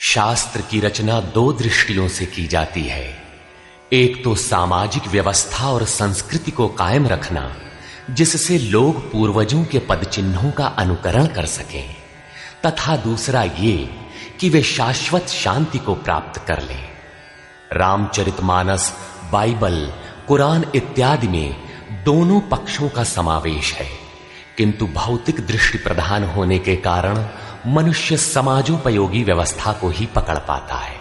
शास्त्र की रचना दो दृष्टियों से की जाती है। एक तो सामाजिक व्यवस्था और संस्कृति को कायम रखना, जिससे लोग पूर्वजों के पद चिन्हों का अनुकरण कर सकें, तथा दूसरा ये कि वे शाश्वत शांति को प्राप्त कर लें। रामचरितमानस, बाइबल, कुरान इत्यादि में दोनों पक्षों का समावेश है, किंतु भौतिक दृष्टि प्रधान होने के कारण मनुष्य समाजोपयोगी व्यवस्था को ही पकड़ पाता है।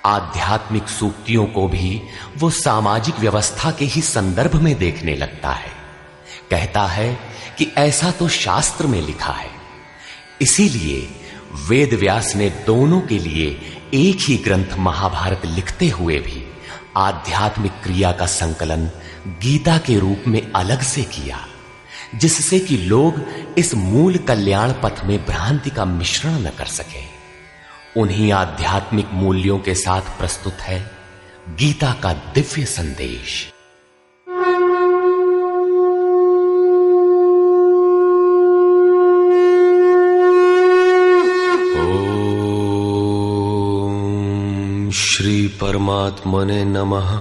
आध्यात्मिक सूक्तियों को भी वो सामाजिक व्यवस्था के ही संदर्भ में देखने लगता है। कहता है कि ऐसा तो शास्त्र में लिखा है। इसीलिए वेद व्यास ने दोनों के लिए एक ही ग्रंथ महाभारत लिखते हुए भी आध्यात्मिक क्रिया का संकलन गीता के रूप में अलग से किया, जिससे कि लोग इस मूल कल्याण पथ में भ्रांति का मिश्रण न कर सके। उन्हीं आध्यात्मिक मूल्यों के साथ प्रस्तुत है गीता का दिव्य संदेश। ओम श्री परमात्मने नमः।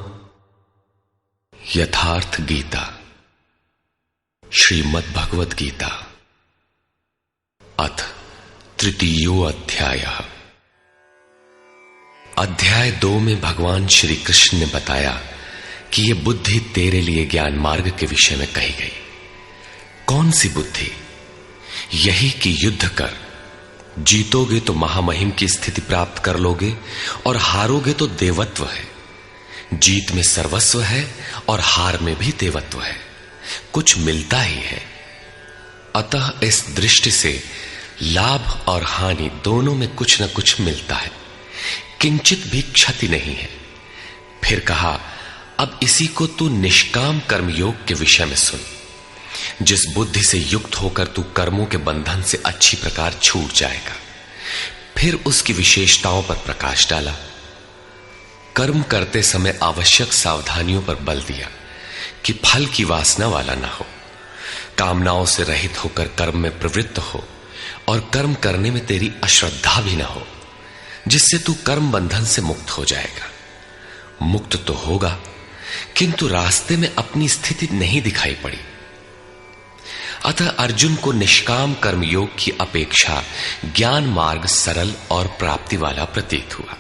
यथार्थ गीता, श्रीमद् भगवद गीता, अथ तृतीयो अध्यायः। अध्याय 2 में भगवान श्री कृष्ण ने बताया कि यह बुद्धि तेरे लिए ज्ञान मार्ग के विषय में कही गई। कौन सी बुद्धि? यही कि युद्ध कर, जीतोगे तो महामहिम की स्थिति प्राप्त कर लोगे और हारोगे तो देवत्व है। जीत में सर्वस्व है और हार में भी देवत्व है, कुछ मिलता ही है। अतः इस दृष्टि से लाभ और हानि दोनों में कुछ न कुछ मिलता है, किंचित भी क्षति नहीं है। फिर कहा, अब इसी को तू निष्काम कर्मयोग के विषय में सुन। जिस बुद्धि से युक्त होकर तू कर्मों के बंधन से अच्छी प्रकार छूट जाएगा। फिर उसकी विशेषताओं पर प्रकाश डाला। कर्म करते समय आवश्यक सावधानियों पर बल दिया कि फल की वासना वाला ना हो, कामनाओं से रहित होकर कर्म में प्रवृत्त हो और कर्म करने में तेरी अश्रद्धा भी ना हो, जिससे तू कर्म बंधन से मुक्त हो जाएगा। मुक्त तो होगा, किंतु रास्ते में अपनी स्थिति नहीं दिखाई पड़ी। अतः अर्जुन को निष्काम कर्मयोग की अपेक्षा ज्ञान मार्ग सरल और प्राप्ति वाला प्रतीत हुआ।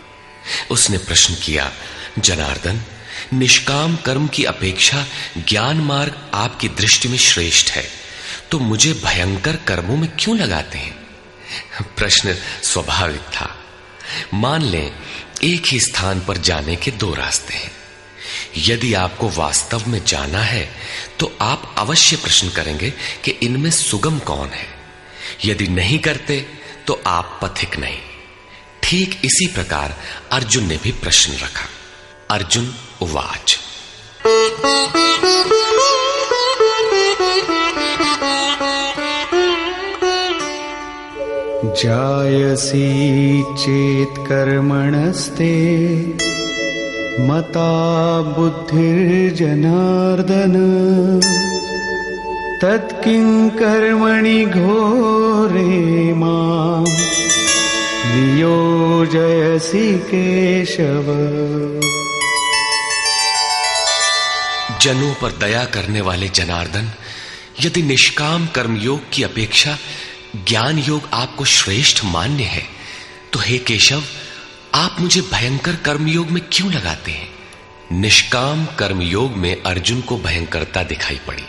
उसने प्रश्न किया, जनार्दन, निष्काम कर्म की अपेक्षा ज्ञान मार्ग आपकी दृष्टि में श्रेष्ठ है, तो मुझे भयंकर कर्मों में क्यों लगाते हैं? प्रश्न स्वाभाविक था। मान लें एक ही स्थान पर जाने के दो रास्ते हैं। यदि आपको वास्तव में जाना है तो आप अवश्य प्रश्न करेंगे कि इनमें सुगम कौन है। यदि नहीं करते तो आप पथिक नहीं। ठीक इसी प्रकार अर्जुन ने भी प्रश्न रखा। अर्जुन उवाच, जायसी चेत कर्मणस्ते मता बुद्धिर्जनार्दन तत्किं कर्मणि घोरे मां नियोजयसि केशव। जनों पर दया करने वाले जनार्दन, यदि निष्काम कर्मयोग की अपेक्षा ज्ञान योग आपको श्रेष्ठ मान्य है, तो हे केशव, आप मुझे भयंकर कर्मयोग में क्यों लगाते हैं? निष्काम कर्मयोग में अर्जुन को भयंकरता दिखाई पड़ी,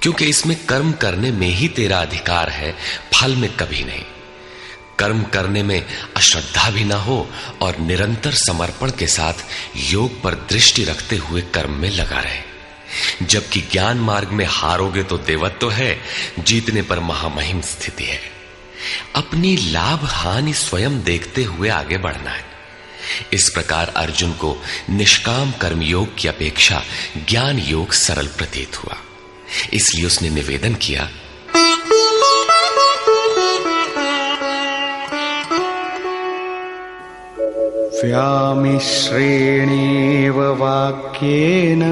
क्योंकि इसमें कर्म करने में ही तेरा अधिकार है, फल में कभी नहीं। कर्म करने में अश्रद्धा भी ना हो और निरंतर समर्पण के साथ योग पर दृष्टि रखते हुए कर्म में लगा रहे। जबकि ज्ञान मार्ग में हारोगे तो देवत्व है, जीतने पर महामहिम स्थिति है। अपनी लाभ हानि स्वयं देखते हुए आगे बढ़ना है। इस प्रकार अर्जुन को निष्काम कर्मयोग की अपेक्षा ज्ञान योग सरल प्रतीत हुआ। इसलिए उसने निवेदन किया, व्यामिश्रेणेव वाक्येन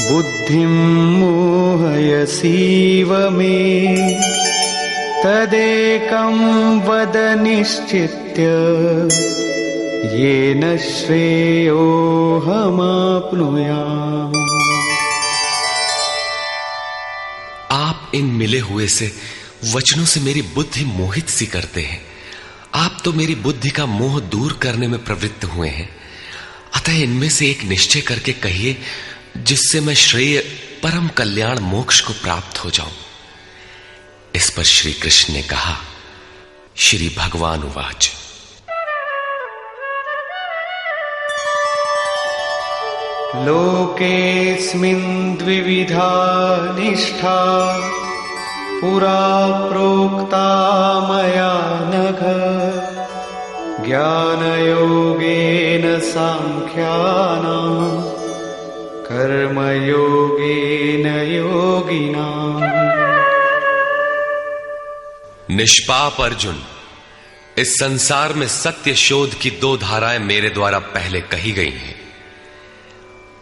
बुद्धिं मोहयसीव मे तदेकं वद निश्चित्य येन श्रेयोऽहमाप्नुयाम्। आप इन मिले हुए से वचनों से मेरी बुद्धि मोहित सी करते हैं। आप तो मेरी बुद्धि का मोह दूर करने में प्रवृत्त हुए हैं, अतः इनमें से एक निश्चय करके कहिए जिससे मैं श्रेय परम कल्याण मोक्ष को प्राप्त हो जाऊं। इस पर श्री कृष्ण ने कहा, श्री भगवान उवाच, लोकेऽस्मिन् द्विविधा निष्ठा पुरा प्रोक्ता मया नघ, ज्ञानयोगेन सांख्यानां कर्मयोगेन योगिनाम्। निष्पाप अर्जुन, इस संसार में सत्य शोध की दो धाराएं मेरे द्वारा पहले कही गई हैं।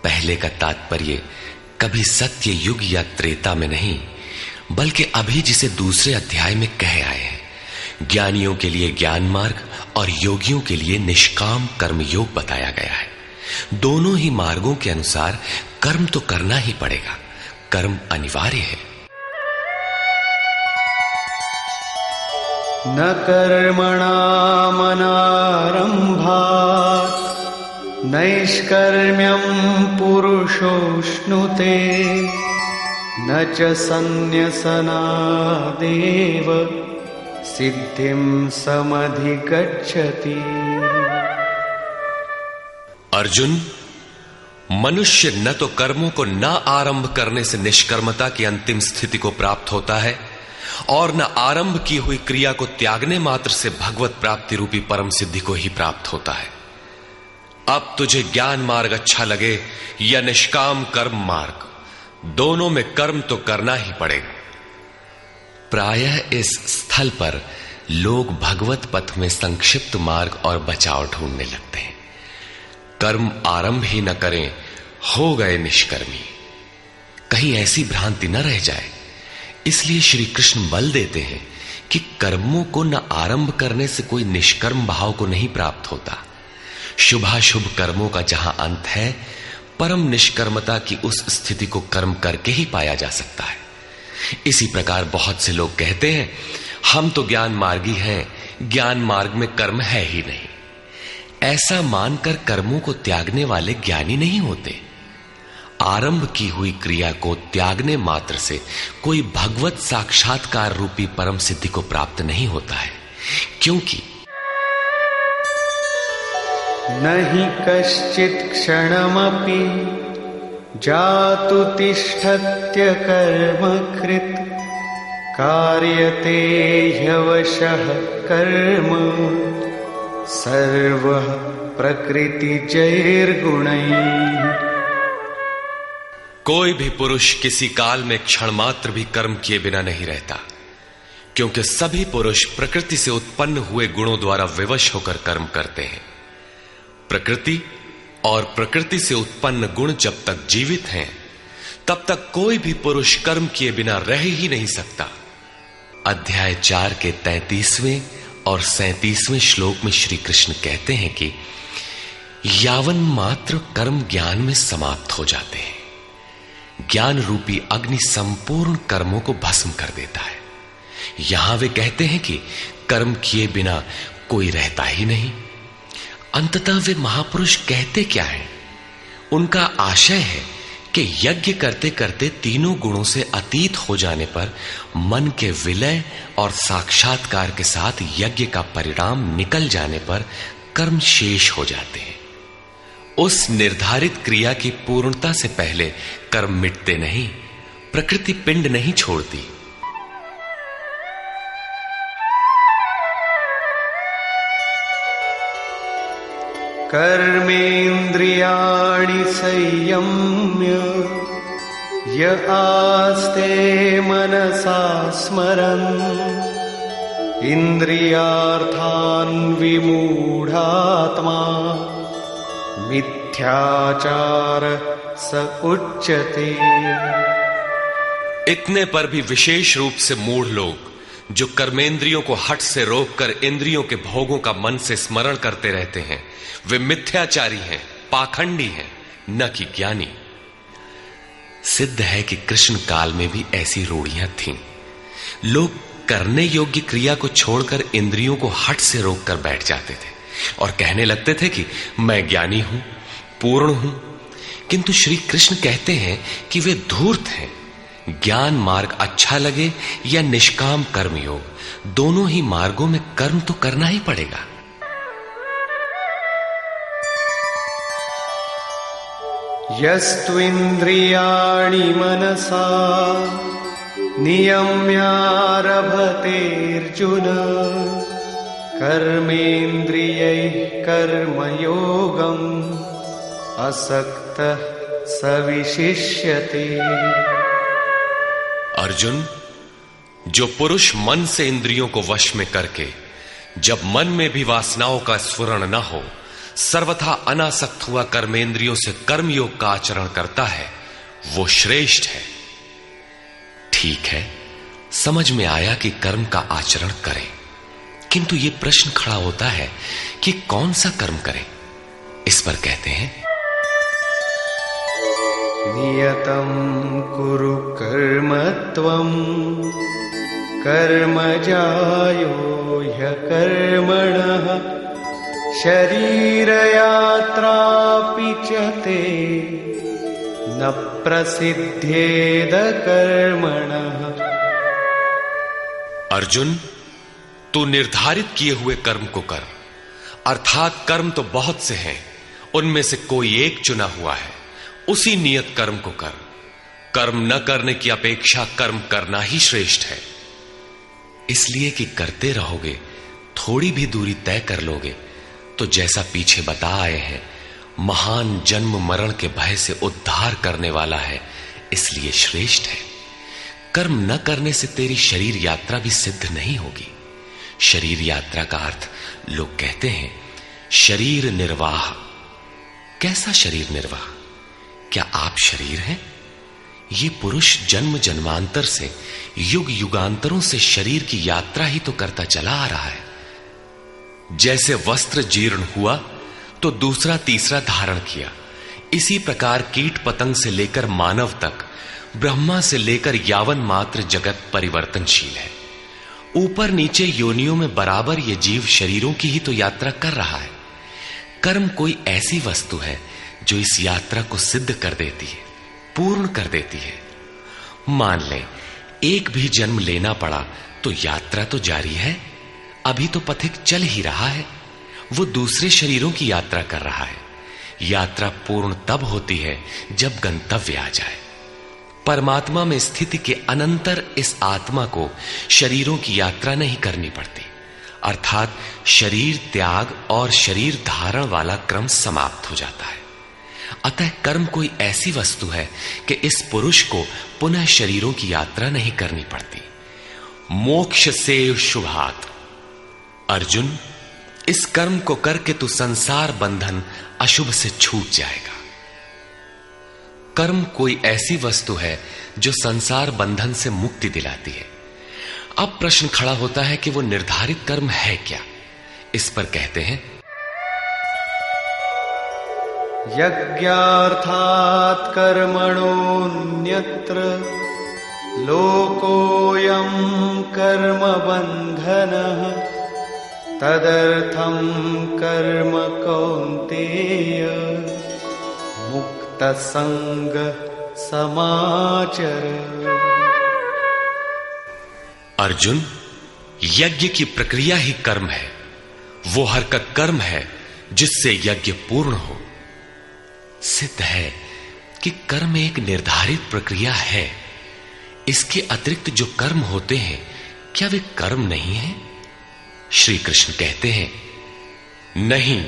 पहले का तात्पर्य कभी सत्य युग या त्रेता में नहीं, बल्कि अभी जिसे दूसरे अध्याय में कहे आए हैं। ज्ञानियों के लिए ज्ञान मार्ग और योगियों के लिए निष्काम कर्म योग बताया गया है। दोनों ही मार्गों के अनुसार कर्म तो करना ही पड़ेगा, कर्म अनिवार्य है। न कर्मणामनारम्भात् नैष्कर्म्यं पुरुषोऽश्नुते, न च सन्न्यसनादेव सिद्धिं समधिगच्छति। अर्जुन, मनुष्य न तो कर्मों को न आरंभ करने से निष्कर्मता की अंतिम स्थिति को प्राप्त होता है और न आरंभ की हुई क्रिया को त्यागने मात्र से भगवत प्राप्ति रूपी परम सिद्धि को ही प्राप्त होता है। अब तुझे ज्ञान मार्ग अच्छा लगे या निष्काम कर्म मार्ग, दोनों में कर्म तो करना ही पड़ेगा। प्रायः इस स्थल पर लोग भगवत पथ में संक्षिप्त मार्ग और बचाव ढूंढने लगते हैं। कर्म आरंभ ही न करें, हो गए निष्कर्मी। कहीं ऐसी भ्रांति न रह जाए, इसलिए श्री कृष्ण बल देते हैं कि कर्मों को न आरंभ करने से कोई निष्कर्म भाव को नहीं प्राप्त होता। शुभाशुभ कर्मों का जहां अंत है, परम निष्कर्मता की उस स्थिति को कर्म करके ही पाया जा सकता है। इसी प्रकार बहुत से लोग कहते हैं, हम तो ज्ञान मार्गी हैं, ज्ञान मार्ग में कर्म है ही नहीं। ऐसा मानकर कर्मों को त्यागने वाले ज्ञानी नहीं होते। आरंभ की हुई क्रिया को त्यागने मात्र से कोई भगवत साक्षात्कार रूपी परम सिद्धि को प्राप्त नहीं होता है, क्योंकि नहि कश्चित् क्षणमपि जातु तिष्ठत्य कर्मकृत्, कार्यते ह्यवशः कर्म सर्वः प्रकृतिजैर्गुणैः। कोई भी पुरुष किसी काल में क्षण मात्र भी कर्म किए बिना नहीं रहता, क्योंकि सभी पुरुष प्रकृति से उत्पन्न हुए गुणों द्वारा विवश होकर कर्म करते हैं। प्रकृति और प्रकृति से उत्पन्न गुण जब तक जीवित हैं, तब तक कोई भी पुरुष कर्म किए बिना रह ही नहीं सकता। अध्याय 4 के 33वें और 37वें श्लोक में श्री कृष्ण कहते हैं कि यावन मात्र कर्म ज्ञान में समाप्त हो जाते हैं। ज्ञान रूपी अग्नि संपूर्ण कर्मों को भस्म कर देता है। यहां वे कहते हैं कि कर्म किए बिना कोई रहता ही नहीं। अंततः वे महापुरुष कहते क्या हैं? उनका आशय है कि यज्ञ करते करते तीनों गुणों से अतीत हो जाने पर मन के विलय और साक्षात्कार के साथ यज्ञ का परिणाम निकल जाने पर कर्म शेष हो जाते हैं। उस निर्धारित क्रिया की पूर्णता से पहले कर्म मिटते नहीं, प्रकृति पिंड नहीं छोड़ती। कर्मेन्द्रियाणि संयम्य य आस्ते मनसा स्मरन्, इंद्रियार्थान् विमूढ़ात्मा मिथ्याचार स उच्यते। इतने पर भी विशेष रूप से मूढ़ लोग जो कर्मेंद्रियों को हठ से रोककर इंद्रियों के भोगों का मन से स्मरण करते रहते हैं, वे मिथ्याचारी हैं, पाखंडी हैं, न कि ज्ञानी। सिद्ध है कि कृष्ण काल में भी ऐसी रूढ़ियां थीं। लोग करने योग्य क्रिया को छोड़कर इंद्रियों को हठ से रोककर बैठ जाते थे और कहने लगते थे कि मैं ज्ञानी हूं, पूर्ण हूं। किंतु श्री कृष्ण कहते हैं कि वे धूर्त हैं। ज्ञान मार्ग अच्छा लगे या निष्काम कर्म योग, दोनों ही मार्गों में कर्म तो करना ही पड़ेगा। यस्त्विन्द्रियाणि मनसा नियम्यारभतेऽर्जुन कर्मेन्द्रियैः कर्मयोगम् असक्तः स विशिष्यते। अर्जुन, जो पुरुष मन से इंद्रियों को वश में करके जब मन में भी वासनाओं का स्फुरण न हो सर्वथा अनासक्त हुआ कर्मेंद्रियों से कर्मयोग का आचरण करता है, वो श्रेष्ठ है। ठीक है, समझ में आया कि कर्म का आचरण करें, किंतु ये प्रश्न खड़ा होता है कि कौन सा कर्म करें। इस पर कहते हैं, नियतं कुरु कर्म त्वं कर्मजायो ह्यकर्मणः शरीरयात्रापि च ते न प्रसिद्धेद कर्मणः। अर्जुन, तू निर्धारित किए हुए कर्म को कर, अर्थात कर्म तो बहुत से हैं, उनमें से कोई एक चुना हुआ है, उसी नियत कर्म को कर। कर्म न करने की अपेक्षा कर्म करना ही श्रेष्ठ है। इसलिए कि करते रहोगे, थोड़ी भी दूरी तय कर लोगे तो जैसा पीछे बता आए हैं, महान जन्म मरण के भय से उद्धार करने वाला है, इसलिए श्रेष्ठ है। कर्म न करने से तेरी शरीर यात्रा भी सिद्ध नहीं होगी। शरीर यात्रा का अर्थ लोग कहते हैं शरीर निर्वाह। कैसा शरीर निर्वाह? क्या आप शरीर हैं? ये पुरुष जन्म जन्मांतर से, युग युगांतरों से शरीर की यात्रा ही तो करता चला आ रहा है। जैसे वस्त्र जीर्ण हुआ तो दूसरा तीसरा धारण किया, इसी प्रकार कीट पतंग से लेकर मानव तक, ब्रह्मा से लेकर यावन मात्र जगत परिवर्तनशील है। ऊपर नीचे योनियों में बराबर ये जीव शरीरों की ही तो यात्रा कर रहा है। कर्म कोई ऐसी वस्तु है जो इस यात्रा को सिद्ध कर देती है, पूर्ण कर देती है। मान ले एक भी जन्म लेना पड़ा तो यात्रा तो जारी है। अभी तो पथिक चल ही रहा है, वो दूसरे शरीरों की यात्रा कर रहा है। यात्रा पूर्ण तब होती है जब गंतव्य आ जाए। परमात्मा में स्थिति के अनंतर इस आत्मा को शरीरों की यात्रा नहीं करनी पड़ती, अर्थात शरीर त्याग और शरीर धारण वाला क्रम समाप्त हो जाता है। अतः कर्म कोई ऐसी वस्तु है कि इस पुरुष को पुनः शरीरों की यात्रा नहीं करनी पड़ती। मोक्ष से शुभात। अर्जुन, इस कर्म को करके तू संसार बंधन अशुभ से छूट जाएगा। कर्म कोई ऐसी वस्तु है जो संसार बंधन से मुक्ति दिलाती है। अब प्रश्न खड़ा होता है कि वो निर्धारित कर्म है क्या। इस पर कहते हैं, यज्ञार्थात् कर्मणोऽन्यत्र लोकोऽयं कर्म बन्धनः तदर्थं कर्म कौन्तेय मुक्तसंग समाचर। अर्जुन, यज्ञ की प्रक्रिया ही कर्म है। वो हरकत कर्म है जिससे यज्ञ पूर्ण हो। सिद्ध है कि कर्म एक निर्धारित प्रक्रिया है। इसके अतिरिक्त जो कर्म होते हैं, क्या वे कर्म नहीं है? श्री कृष्ण कहते हैं, नहीं,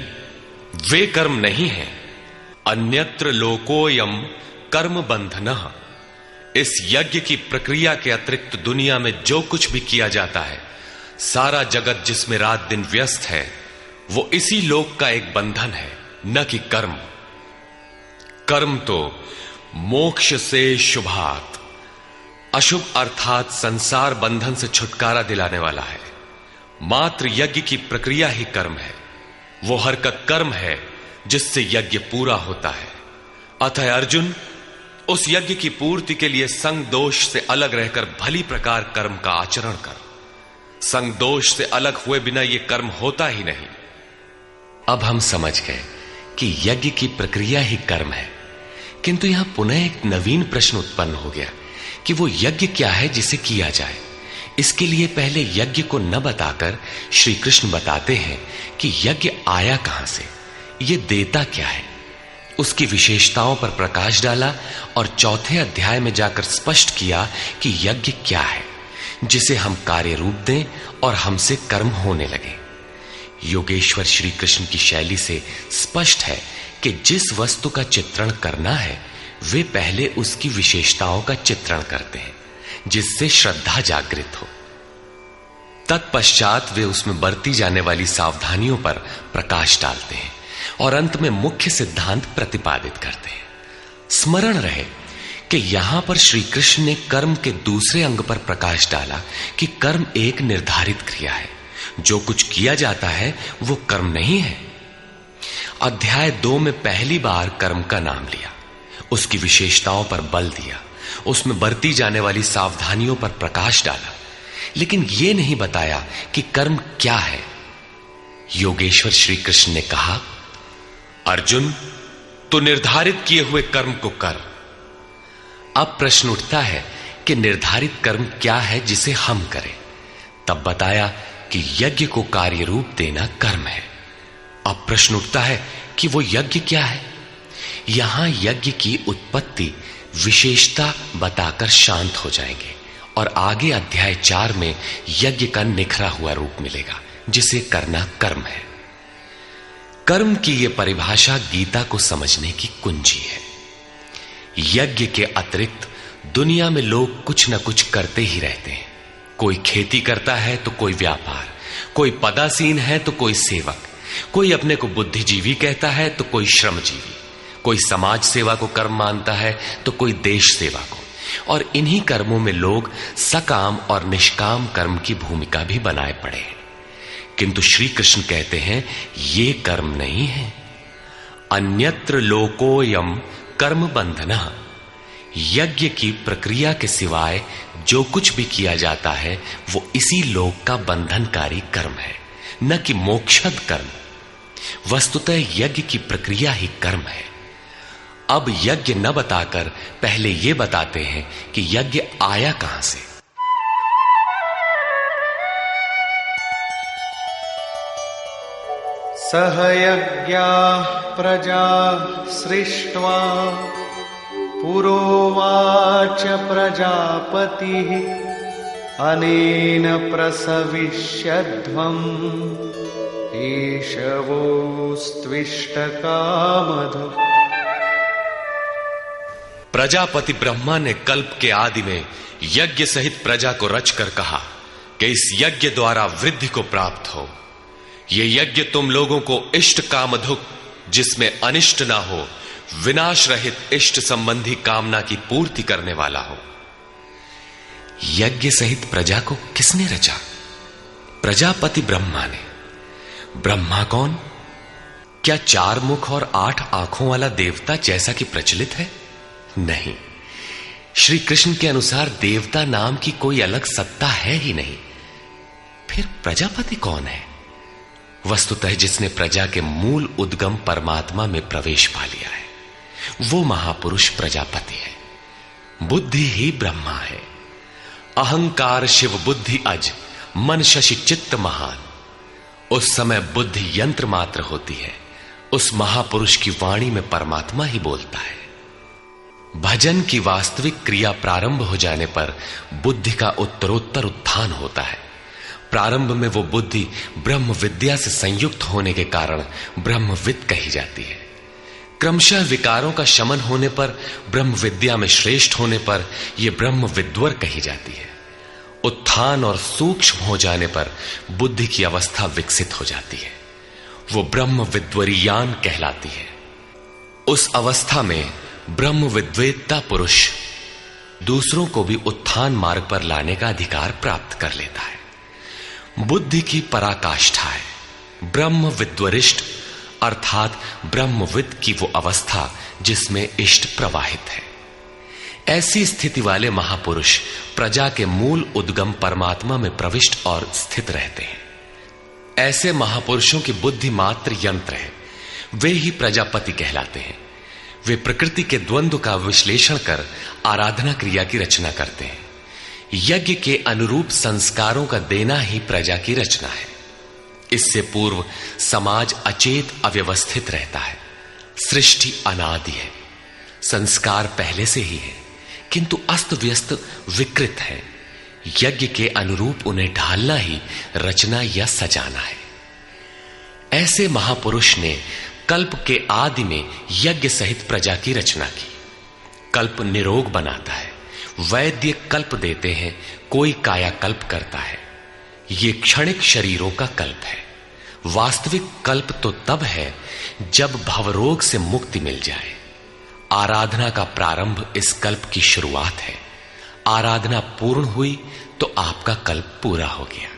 वे कर्म नहीं है। अन्यत्र लोकोयम कर्म बंधनः। इस यज्ञ की प्रक्रिया के अतिरिक्त दुनिया में जो कुछ भी किया जाता है, सारा जगत जिसमें रात दिन व्यस्त है, वो इसी लोक का एक बंधन है, न कि कर्म। कर्म तो मोक्ष से शुभात। अशुभ अर्थात संसार बंधन से छुटकारा दिलाने वाला है। मात्र यज्ञ की प्रक्रिया ही कर्म है। वो हरकत कर्म है जिससे यज्ञ पूरा होता है। अतः अर्जुन, उस यज्ञ की पूर्ति के लिए संग दोष से अलग रहकर भली प्रकार कर्म का आचरण कर। संग दोष से अलग हुए बिना यह कर्म होता ही नहीं। अब हम समझ गए कि यज्ञ की प्रक्रिया ही कर्म है, किंतु यहां पुनः एक नवीन प्रश्न उत्पन्न हो गया कि वो यज्ञ क्या है जिसे किया जाए। इसके लिए पहले यज्ञ को न बताकर श्री कृष्ण बताते हैं कि यज्ञ आया कहां से, ये देता क्या है। उसकी विशेषताओं पर प्रकाश डाला और चौथे अध्याय में जाकर स्पष्ट किया कि यज्ञ क्या है जिसे हम कार्य रूप दें और हमसे कर्म होने लगे। योगेश्वर श्री कृष्ण की शैली से स्पष्ट है कि जिस वस्तु का चित्रण करना है वे पहले उसकी विशेषताओं का चित्रण करते हैं जिससे श्रद्धा जागृत हो। तत्पश्चात वे उसमें बरती जाने वाली सावधानियों पर प्रकाश डालते हैं और अंत में मुख्य सिद्धांत प्रतिपादित करते हैं। स्मरण रहे कि यहां पर श्री कृष्ण ने कर्म के दूसरे अंग पर प्रकाश डाला कि कर्म एक निर्धारित क्रिया है। जो कुछ किया जाता है वो कर्म नहीं है। अध्याय 2 में पहली बार कर्म का नाम लिया, उसकी विशेषताओं पर बल दिया, उसमें बरती जाने वाली सावधानियों पर प्रकाश डाला, लेकिन यह नहीं बताया कि कर्म क्या है। योगेश्वर श्री कृष्ण ने कहा, अर्जुन, तो निर्धारित किए हुए कर्म को कर। अब प्रश्न उठता है कि निर्धारित कर्म क्या है जिसे हम करें। तब बताया कि यज्ञ को कार्य रूप देना कर्म है। अब प्रश्न उठता है कि वो यज्ञ क्या है। यहां यज्ञ की उत्पत्ति विशेषता बताकर शांत हो जाएंगे और आगे अध्याय 4 में यज्ञ का निखरा हुआ रूप मिलेगा जिसे करना कर्म है। कर्म की यह परिभाषा गीता को समझने की कुंजी है। यज्ञ के अतिरिक्त दुनिया में लोग कुछ न कुछ करते ही रहते हैं। कोई खेती करता है तो कोई व्यापार, कोई पदासीन है तो कोई सेवक, कोई अपने को बुद्धिजीवी कहता है तो कोई श्रमजीवी, कोई समाज सेवा को कर्म मानता है तो कोई देश सेवा को। और इन्हीं कर्मों में लोग सकाम और निष्काम कर्म की भूमिका भी बनाए पड़े हैं। किंतु श्री कृष्ण कहते हैं ये कर्म नहीं है। अन्यत्र लोकोयम कर्म बंधना। यज्ञ की प्रक्रिया के सिवाय जो कुछ भी किया जाता है वो इसी लोक का बंधनकारी कर्म है, न कि मोक्षद कर्म। वस्तुतः यज्ञ की प्रक्रिया ही कर्म है। अब यज्ञ न बताकर पहले यह बताते हैं कि यज्ञ आया कहां से। सह यज्ञाः प्रजा सृष्ट्वा पुरोवाच प्रजापतिः अनेन प्रसविष्यध्वम् ईशवोस्त्विष्टकामधु। प्रजापति ब्रह्मा ने कल्प के आदि में यज्ञ सहित प्रजा को रचकर कहा कि इस यज्ञ द्वारा वृद्धि को प्राप्त हो। यह यज्ञ तुम लोगों को इष्ट कामधुक, जिसमें अनिष्ट ना हो, विनाश रहित इष्ट संबंधी कामना की पूर्ति करने वाला हो। यज्ञ सहित प्रजा को किसने रचा? प्रजापति ब्रह्मा ने। ब्रह्मा कौन? क्या 4 मुख और 8 आंखों वाला देवता जैसा कि प्रचलित है? नहीं। श्री कृष्ण के अनुसार देवता नाम की कोई अलग सत्ता है ही नहीं। फिर प्रजापति कौन है? वस्तुतः जिसने प्रजा के मूल उद्गम परमात्मा में प्रवेश पा लिया है वो महापुरुष प्रजापति है। बुद्धि ही ब्रह्मा है। अहंकार शिव बुद्धि अज, मन शशि चित्त महान। उस समय बुद्धि यंत्र मात्र होती है। उस महापुरुष की वाणी में परमात्मा ही बोलता है। भजन की वास्तविक क्रिया प्रारंभ हो जाने पर बुद्धि का उत्तरोत्तर उत्थान होता है। प्रारंभ में वो बुद्धि ब्रह्म विद्या से संयुक्त होने के कारण ब्रह्मविद कही जाती है। क्रमशः विकारों का शमन होने पर, ब्रह्म विद्या में श्रेष्ठ होने पर यह ब्रह्म विद्वर कही जाती है। उत्थान और सूक्ष्म हो जाने पर बुद्धि की अवस्था विकसित हो जाती है। वो ब्रह्म विद्वरीयान कहलाती है। उस अवस्था में ब्रह्म विद्वेत्ता पुरुष दूसरों को भी उत्थान मार्ग पर लाने का अधिकार प्राप्त कर लेता है। बुद्धि की पराकाष्ठा है ब्रह्म विद्वरिष्ट, अर्थात ब्रह्मविद की वो अवस्था जिसमें इष्ट प्रवाहित है। ऐसी स्थिति वाले महापुरुष प्रजा के मूल उद्गम परमात्मा में प्रविष्ट और स्थित रहते हैं। ऐसे महापुरुषों की बुद्धि मात्र यंत्र है, वे ही प्रजापति कहलाते हैं। वे प्रकृति के द्वंद्व का विश्लेषण कर आराधना क्रिया की रचना करते हैं। यज्ञ के अनुरूप संस्कारों का देना ही प्रजा की रचना है। इससे पूर्व समाज अचेत अव्यवस्थित रहता है। सृष्टि अनादि है, संस्कार पहले से ही है, किंतु अस्त व्यस्त विकृत है। यज्ञ के अनुरूप उन्हें ढालना ही रचना या सजाना है। ऐसे महापुरुष ने कल्प के आदि में यज्ञ सहित प्रजा की रचना की। कल्प निरोग बनाता है, वैद्य कल्प देते हैं, कोई कायाकल्प करता है। ये क्षणिक शरीरों का कल्प है। वास्तविक कल्प तो तब है जब भवरोग से मुक्ति मिल जाए। आराधना का प्रारंभ इस कल्प की शुरुआत है। आराधना पूर्ण हुई तो आपका कल्प पूरा हो गया।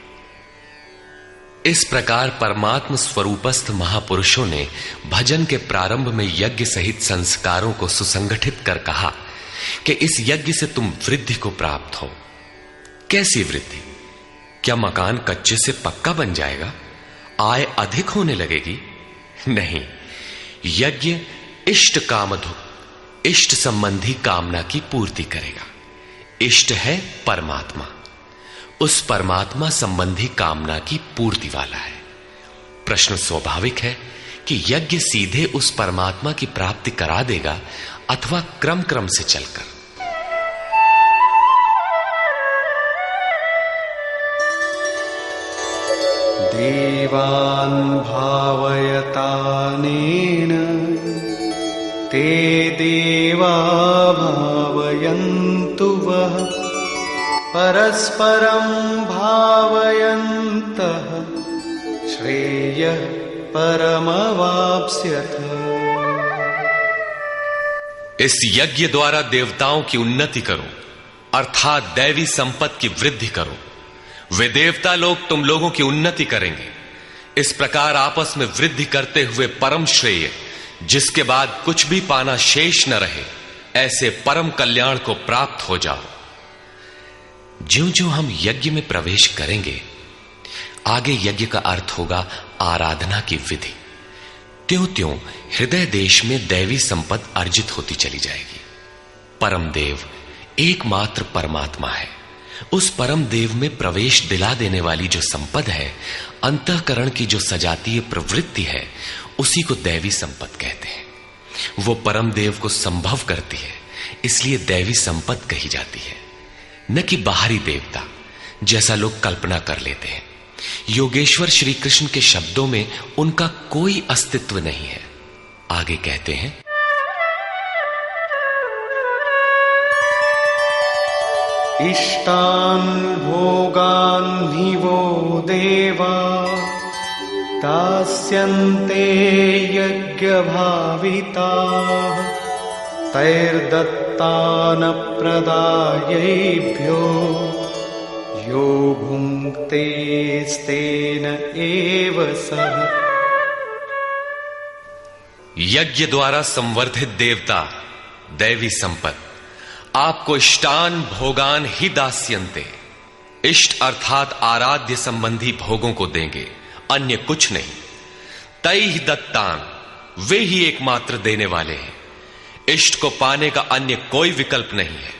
इस प्रकार परमात्म स्वरूपस्थ महापुरुषों ने भजन के प्रारंभ में यज्ञ सहित संस्कारों को सुसंगठित कर कहा कि इस यज्ञ से तुम वृद्धि को प्राप्त हो। कैसी वृद्धि? क्या मकान कच्चे से पक्का बन जाएगा? आय अधिक होने लगेगी? नहीं, यज्ञ इष्ट कामधुक, इष्ट संबंधी कामना की पूर्ति करेगा। इष्ट है परमात्मा, उस परमात्मा संबंधी कामना की पूर्ति वाला है। प्रश्न स्वाभाविक है कि यज्ञ सीधे उस परमात्मा की प्राप्ति करा देगा अथवा क्रम क्रम से चलकर। देवान् भावयतानेन ते देवा भावयन्तु वः परस्परं भावयन्तः श्रेयः परमवाप्स्यथ। इस यज्ञ द्वारा देवताओं की उन्नति करो, अर्थात दैवी संपत्ति की वृद्धि करो। वे देवता लोग तुम लोगों की उन्नति करेंगे। इस प्रकार आपस में वृद्धि करते हुए परम श्रेय, जिसके बाद कुछ भी पाना शेष न रहे, ऐसे परम कल्याण को प्राप्त हो जाओ। ज्यों ज्यों हम यज्ञ में प्रवेश करेंगे, आगे यज्ञ का अर्थ होगा आराधना की विधि। त्यों त्यों हृदय देश में दैवी संपत्ति अर्जित होती चली जाएगी। परम देव एकमात्र परमात्मा है। उस परम देव में प्रवेश दिला देने वाली जो संपद है, अंतःकरण की जो सजातीय प्रवृत्ति है, उसी को दैवी संपत्ति कहते हैं। वो परम देव को संभव करती है, इसलिए दैवी संपत्ति कही जाती है, न कि बाहरी देवता जैसा लोग कल्पना कर लेते हैं। योगेश्वर श्री कृष्ण के शब्दों में उनका कोई अस्तित्व नहीं है। आगे कहते हैं, इष्टान् भोगान् हि वो देवा दास्यन्ते यज्ञभाविताः तैर्दत्तान् प्रदायैभ्यो यो भुङ्क्तेस्तेन एव सः। यज्ञ द्वारा संवर्धित देवता दैवी संपत्ति आपको इष्टान भोगान ही दास्यन्ते, इष्ट अर्थात आराध्य संबंधी भोगों को देंगे, अन्य कुछ नहीं। तैहि दत्तान, वे ही एकमात्र देने वाले हैं। इष्ट को पाने का अन्य कोई विकल्प नहीं है।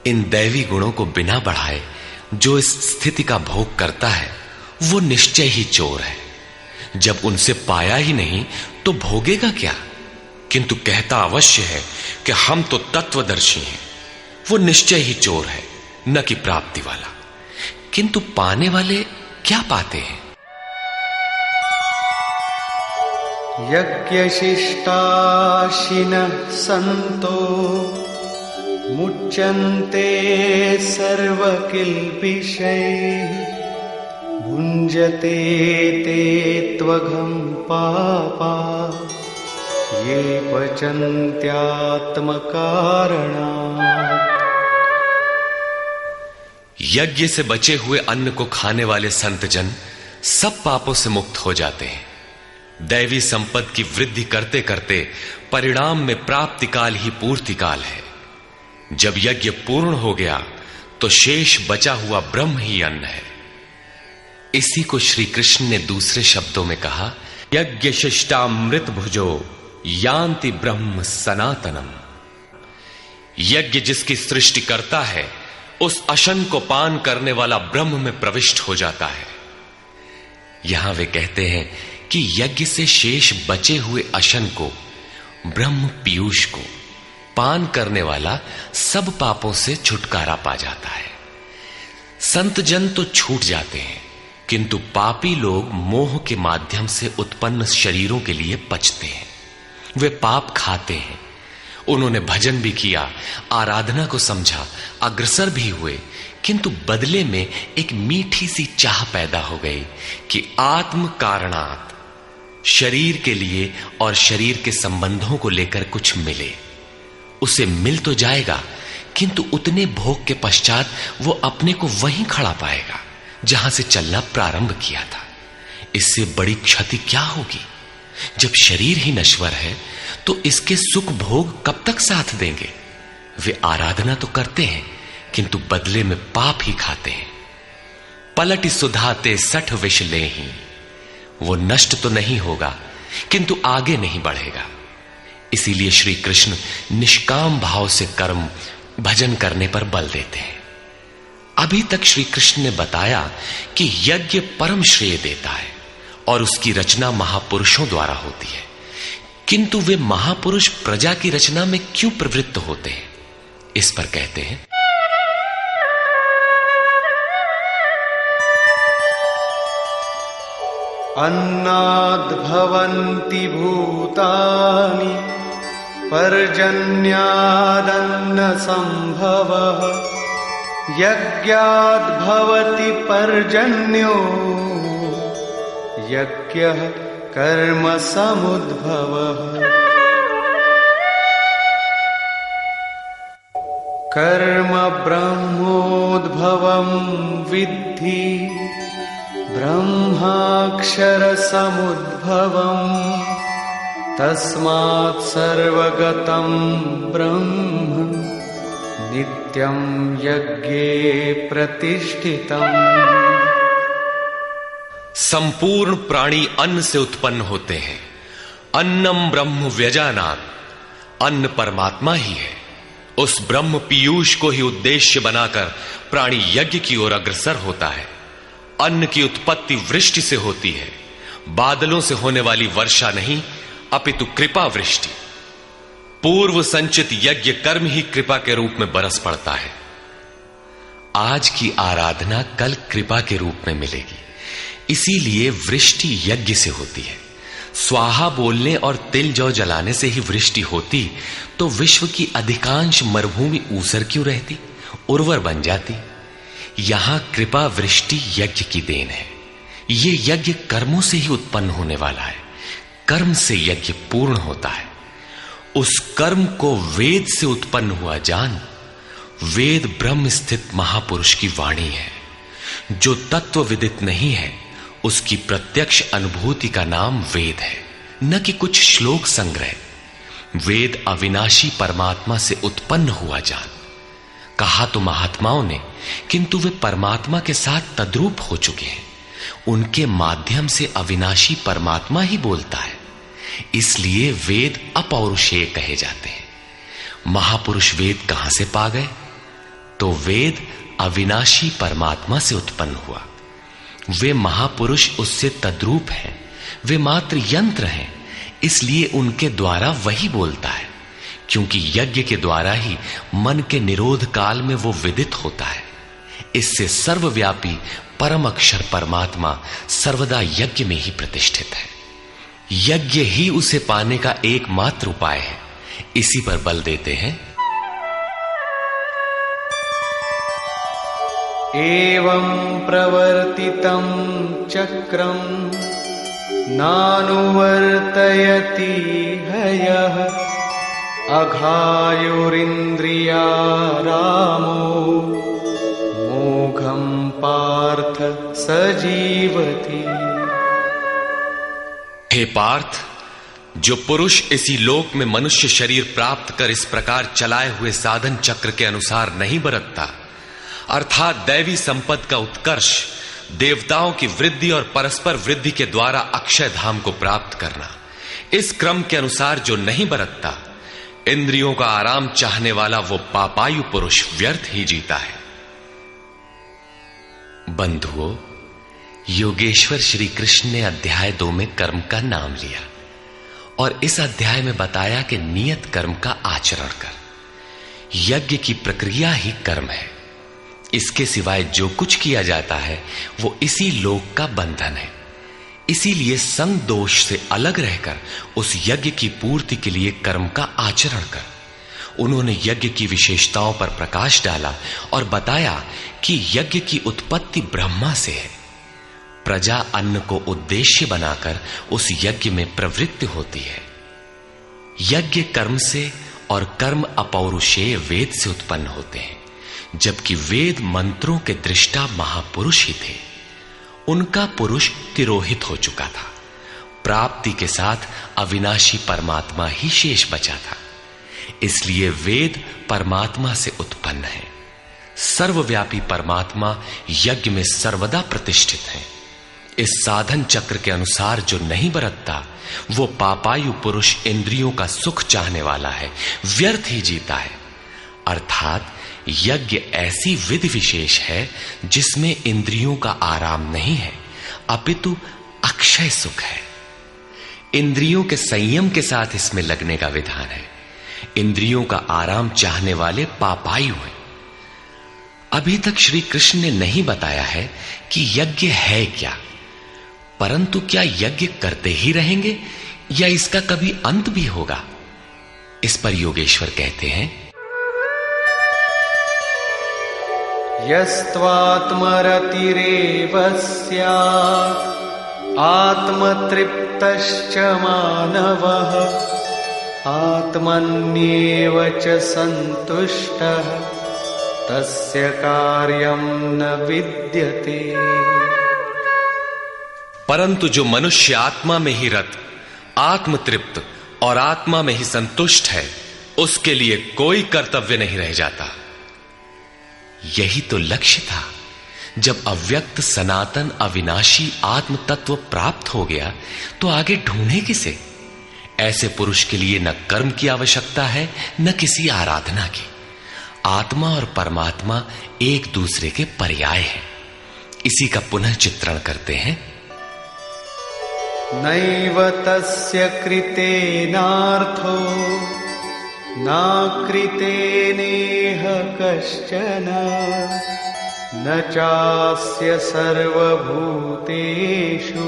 इन दैवी गुणों को बिना बढ़ाए जो इस स्थिति का भोग करता है, वो निश्चय ही चोर है। जब उनसे पाया ही नहीं तो भोगेगा क्या? किंतु कहता अवश्य है कि हम तो तत्वदर्शी हैं। वो निश्चय ही चोर है, न कि प्राप्ति वाला। किंतु पाने वाले क्या पाते हैं? यज्ञशिष्टाशिनः सन्तो मुच्यन्ते सर्वकिल्बिषैः भुञ्जते ते त्वघं पापा ये पचन्त्यात्मकारणात्। यज्ञ से बचे हुए अन्न को खाने वाले संतजन सब पापों से मुक्त हो जाते हैं। दैवी संपत्ति की वृद्धि करते करते परिणाम में प्राप्ति काल ही पूर्ति काल है। जब यज्ञ पूर्ण हो गया तो शेष बचा हुआ ब्रह्म ही अन्न है। इसी को श्री कृष्ण ने दूसरे शब्दों में कहा, यज्ञ शिष्टामृत भुजो यान्ति ब्रह्म सनातनम। यज्ञ जिसकी सृष्टि करता है उस अशन को पान करने वाला ब्रह्म में प्रविष्ट हो जाता है। यहां वे कहते हैं कि यज्ञ से शेष बचे हुए अशन को, ब्रह्म पीयूष को पान करने वाला सब पापों से छुटकारा पा जाता है। संत जन तो छूट जाते हैं, किंतु पापी लोग मोह के माध्यम से उत्पन्न शरीरों के लिए पचते हैं। वे पाप खाते हैं। उन्होंने भजन भी किया, आराधना को समझा, अग्रसर भी हुए, किंतु बदले में एक मीठी सी चाह पैदा हो गई कि आत्म कारणात् शरीर के लिए और शरीर के संबंधों को लेकर कुछ मिले। उसे मिल तो जाएगा, किंतु उतने भोग के पश्चात वो अपने को वहीं खड़ा पाएगा जहां से चलना प्रारंभ किया था। इससे बड़ी क्षति क्या होगी? जब शरीर ही नश्वर है तो इसके सुख भोग कब तक साथ देंगे? वे आराधना तो करते हैं, किंतु बदले में पाप ही खाते हैं। पलट सुधाते 60 विष लेहि, वो नष्ट तो नहीं होगा, किंतु आगे नहीं बढ़ेगा। इसीलिए श्री कृष्ण निष्काम भाव से कर्म भजन करने पर बल देते हैं। अभी तक श्री कृष्ण ने बताया कि यज्ञ परम श्रेय देता है और उसकी रचना महापुरुषों द्वारा होती है, किंतु वे महापुरुष प्रजा की रचना में क्यों प्रवृत्त होते हैं? इस पर कहते हैं, अन्नाद्भवन्ति भूतानि पर्जन्यादन्न संभवः यज्ञाद्भवति पर्जन्यो यज्ञः कर्म समुद्भवः। कर्म ब्रह्मोद्भवं विद्धि ब्रह्माक्षर समुद्भवम् तस्मात् सर्वगतं ब्रह्म नित्यं यज्ञे प्रतिष्ठितम्। संपूर्ण प्राणी अन्न से उत्पन्न होते हैं। अन्नम ब्रह्म व्यजानात्, अन्न परमात्मा ही है। उस ब्रह्म पीयूष को ही उद्देश्य बनाकर प्राणी यज्ञ की ओर अग्रसर होता है। अन्न की उत्पत्ति वृष्टि से होती है, बादलों से होने वाली वर्षा नहीं, अपितु कृपा वृष्टि। पूर्व संचित यज्ञ कर्म ही कृपा के रूप में बरस पड़ता है। आज की आराधना कल कृपा के रूप में मिलेगी, इसीलिए वृष्टि यज्ञ से होती है। स्वाहा बोलने और तिल जौ जलाने से ही वृष्टि होती तो विश्व की अधिकांश मरुभूमि ऊसर क्यों रहती, उर्वर बन जाती। यहां कृपा वृष्टि यज्ञ की देन है। ये यज्ञ कर्मों से ही उत्पन्न होने वाला है। कर्म से यज्ञ पूर्ण होता है। उस कर्म को वेद से उत्पन्न हुआ जान। वेद ब्रह्म स्थित महापुरुष की वाणी है। जो तत्व विदित नहीं है उसकी प्रत्यक्ष अनुभूति का नाम वेद है, न कि कुछ श्लोक संग्रह। वेद अविनाशी परमात्मा से उत्पन्न हुआ जान। कहा तो महात्माओं ने, किंतु वे परमात्मा के साथ तद्रूप हो चुके हैं। उनके माध्यम से अविनाशी परमात्मा ही बोलता है, इसलिए वेद अपौरुषेय कहे जाते हैं। महापुरुष वेद कहां से पा गए? तो वेद अविनाशी परमात्मा से उत्पन्न हुआ। वे महापुरुष उससे तद्रूप हैं। वे मात्र यंत्र हैं, इसलिए उनके द्वारा वही बोलता है, क्योंकि यज्ञ के द्वारा ही मन के निरोध काल में वो विदित होता है। इससे सर्वव्यापी परम अक्षर परमात्मा सर्वदा यज्ञ में ही प्रतिष्ठित है। यज्ञ ही उसे पाने का एकमात्र उपाय है। इसी पर बल देते हैं, एवं प्रवर्तितं चक्रं नानुवर्तयति हयः अघायुरिन्द्रियारामो मोघं पार्थ स जीवति। हे पार्थ, जो पुरुष इसी लोक में मनुष्य शरीर प्राप्त कर इस प्रकार चलाए हुए साधन चक्र के अनुसार नहीं बरतता, अर्थात दैवी संपत्ति का उत्कर्ष, देवताओं की वृद्धि और परस्पर वृद्धि के द्वारा अक्षय धाम को प्राप्त करना, इस क्रम के अनुसार जो नहीं बरतता, इंद्रियों का आराम चाहने वाला वो पापायु पुरुष व्यर्थ ही जीता है। बंधुओं, योगेश्वर श्री कृष्ण ने अध्याय 2 में कर्म का नाम लिया और इस अध्याय में बताया कि नियत कर्म का आचरण कर। यज्ञ की प्रक्रिया ही कर्म है। इसके सिवाय जो कुछ किया जाता है वो इसी लोक का बंधन है। इसीलिए संग दोष से अलग रहकर उस यज्ञ की पूर्ति के लिए कर्म का आचरण कर। उन्होंने यज्ञ की विशेषताओं पर प्रकाश डाला और बताया कि यज्ञ की उत्पत्ति ब्रह्मा से है। प्रजा अन्न को उद्देश्य बनाकर उस यज्ञ में प्रवृत्त होती है। यज्ञ कर्म से और कर्म अपौरुषेय वेद से उत्पन्न होते हैं, जबकि वेद मंत्रों के दृष्टा महापुरुष ही थे। उनका पुरुष तिरोहित हो चुका था। प्राप्ति के साथ अविनाशी परमात्मा ही शेष बचा था। इसलिए वेद परमात्मा से उत्पन्न है। सर्वव्यापी परमात्मा यज्ञ में सर्वदा प्रतिष्ठित है। इस साधन चक्र के अनुसार जो नहीं बरतता, वो पापायु पुरुष इंद्रियों का सुख चाहने वाला है, व्यर्थ ही जीता है। अर्थात यज्ञ ऐसी विधि विशेष है जिसमें इंद्रियों का आराम नहीं है, अपितु अक्षय सुख है। इंद्रियों के संयम के साथ इसमें लगने का विधान है। इंद्रियों का आराम चाहने वाले पापायु हैं। अभी तक श्री कृष्ण ने नहीं बताया है कि यज्ञ है क्या, परंतु क्या यज्ञ करते ही रहेंगे या इसका कभी अंत भी होगा? इस पर योगेश्वर कहते हैं, यस्त्वात्मरतिरेव स्यात् आत्मतृप्तश्च मानवः आत्मन्येव च सन्तुष्टः तस्य कार्यं न विद्यते। परंतु जो मनुष्य आत्मा में ही रत, आत्मतृप्त और आत्मा में ही संतुष्ट है, उसके लिए कोई कर्तव्य नहीं रह जाता। यही तो लक्ष्य था। जब अव्यक्त सनातन अविनाशी आत्म तत्व प्राप्त हो गया तो आगे ढूंढे किसे? ऐसे पुरुष के लिए न कर्म की आवश्यकता है न किसी आराधना की। आत्मा और परमात्मा एक दूसरे के पर्याय हैं। इसी का पुनः चित्रण करते हैं। नैव तस्य कृतेनार्थो नाकृतेनेह कश्चन न चास्य सर्वभूतेषु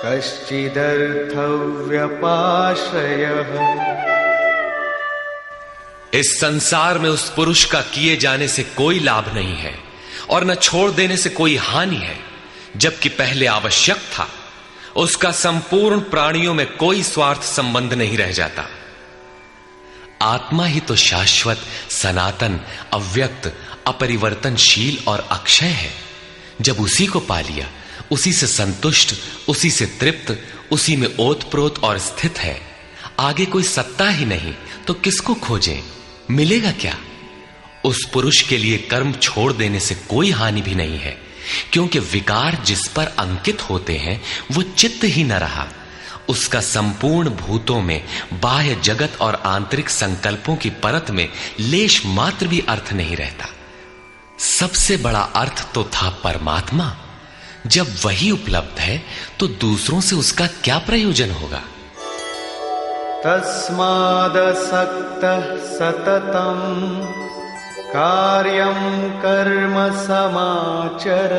कश्चिदर्थव्यपाश्रयः। इस संसार में उस पुरुष का किए जाने से कोई लाभ नहीं है और न छोड़ देने से कोई हानि है। जबकि पहले आवश्यक था, उसका संपूर्ण प्राणियों में कोई स्वार्थ संबंध नहीं रह जाता। आत्मा ही तो शाश्वत, सनातन, अव्यक्त, अपरिवर्तनशील और अक्षय है। जब उसी को पा लिया, उसी से संतुष्ट, उसी से तृप्त, उसी में ओतप्रोत और स्थित है, आगे कोई सत्ता ही नहीं तो किसको खोजें? मिलेगा क्या? उस पुरुष के लिए कर्म छोड़ देने से कोई हानि भी नहीं है, क्योंकि विकार जिस पर अंकित होते हैं वो चित्त ही न रहा। उसका संपूर्ण भूतों में बाह्य जगत और आंतरिक संकल्पों की परत में लेश मात्र भी अर्थ नहीं रहता। सबसे बड़ा अर्थ तो था परमात्मा। जब वही उपलब्ध है तो दूसरों से उसका क्या प्रयोजन होगा? तस्मादसक्तः सततं कार्यं कर्म समाचर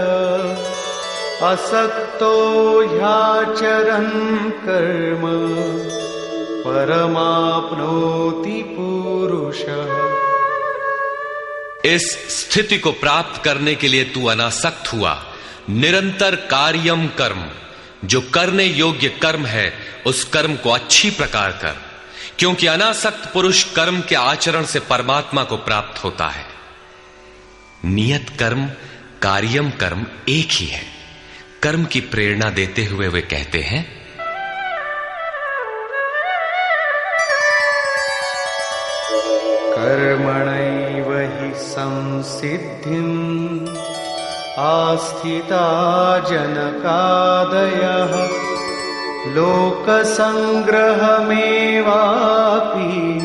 असक्तो ह्याचरन् कर्म परमाप्नोति पुरुषः। इस स्थिति को प्राप्त करने के लिए तू अनासक्त हुआ। निरंतर कार्यम कर्म, जो करने योग्य कर्म है उस कर्म को अच्छी प्रकार कर, क्योंकि अनासक्त पुरुष कर्म के आचरण से परमात्मा को प्राप्त होता है। नियत कर्म कार्यम कर्म एक ही है। कर्म की प्रेरणा देते हुए वे कहते हैं, कर्मणैव हि संसिद्धिम् आस्थिता जनकादयः लोकसंग्रहमेवापि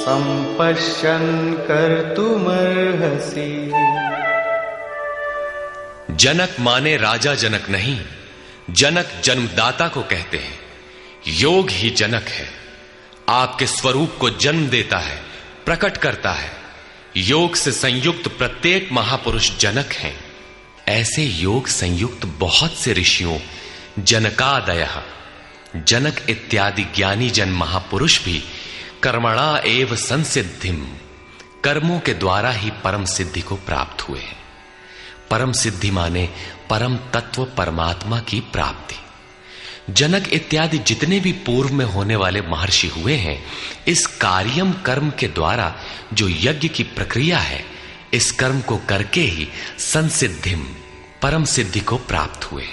संपश्यन् कर्तुमर्हसि। जनक माने राजा जनक नहीं, जनक जन्मदाता को कहते हैं। योग ही जनक है, आपके स्वरूप को जन्म देता है, प्रकट करता है। योग से संयुक्त प्रत्येक महापुरुष जनक हैं। ऐसे योग संयुक्त बहुत से ऋषियों जनकादयः, जनक इत्यादि ज्ञानी जन महापुरुष भी कर्मणा एव संसिद्धिम, कर्मों के द्वारा ही परम सिद्धि को प्राप्त हुए हैं। परम सिद्धि माने परम तत्व परमात्मा की प्राप्ति। जनक इत्यादि जितने भी पूर्व में होने वाले महर्षि हुए हैं, इस कार्यम कर्म के द्वारा जो यज्ञ की प्रक्रिया है, इस कर्म को करके ही संसिद्धिम परम सिद्धि को प्राप्त हुए।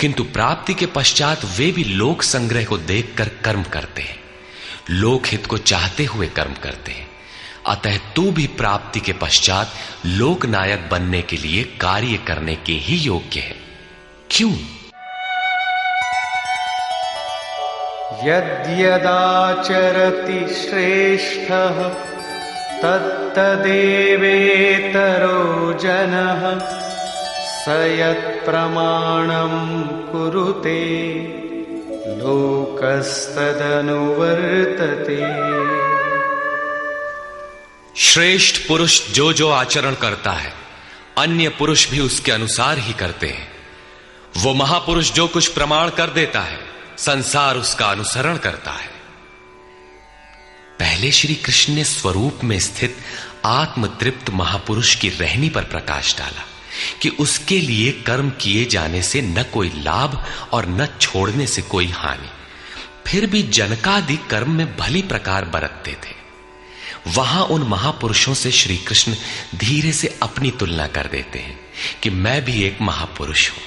किंतु प्राप्ति के पश्चात वे भी लोक संग्रह को देखकर कर्म करते हैं, लोकहित को चाहते हुए कर्म करते हैं। अतः तू भी प्राप्ति के पश्चात लोकनायक बनने के लिए कार्य करने के ही योग्य है। क्यों? यद्यदाचरति श्रेष्ठः तत्तदेवेतरो जनः स यत्प्रमाणं कुरुते लोकस्तदनुवर्तते। श्रेष्ठ पुरुष जो जो आचरण करता है, अन्य पुरुष भी उसके अनुसार ही करते हैं। वो महापुरुष जो कुछ प्रमाण कर देता है, संसार उसका अनुसरण करता है। पहले श्री कृष्ण ने स्वरूप में स्थित आत्मतृप्त महापुरुष की रहनी पर प्रकाश डाला कि उसके लिए कर्म किए जाने से न कोई लाभ और न छोड़ने से कोई हानि। फिर भी जनकादि कर्म में भली प्रकार बरतते थे। वहां उन महापुरुषों से श्री कृष्ण धीरे से अपनी तुलना कर देते हैं कि मैं भी एक महापुरुष हूं।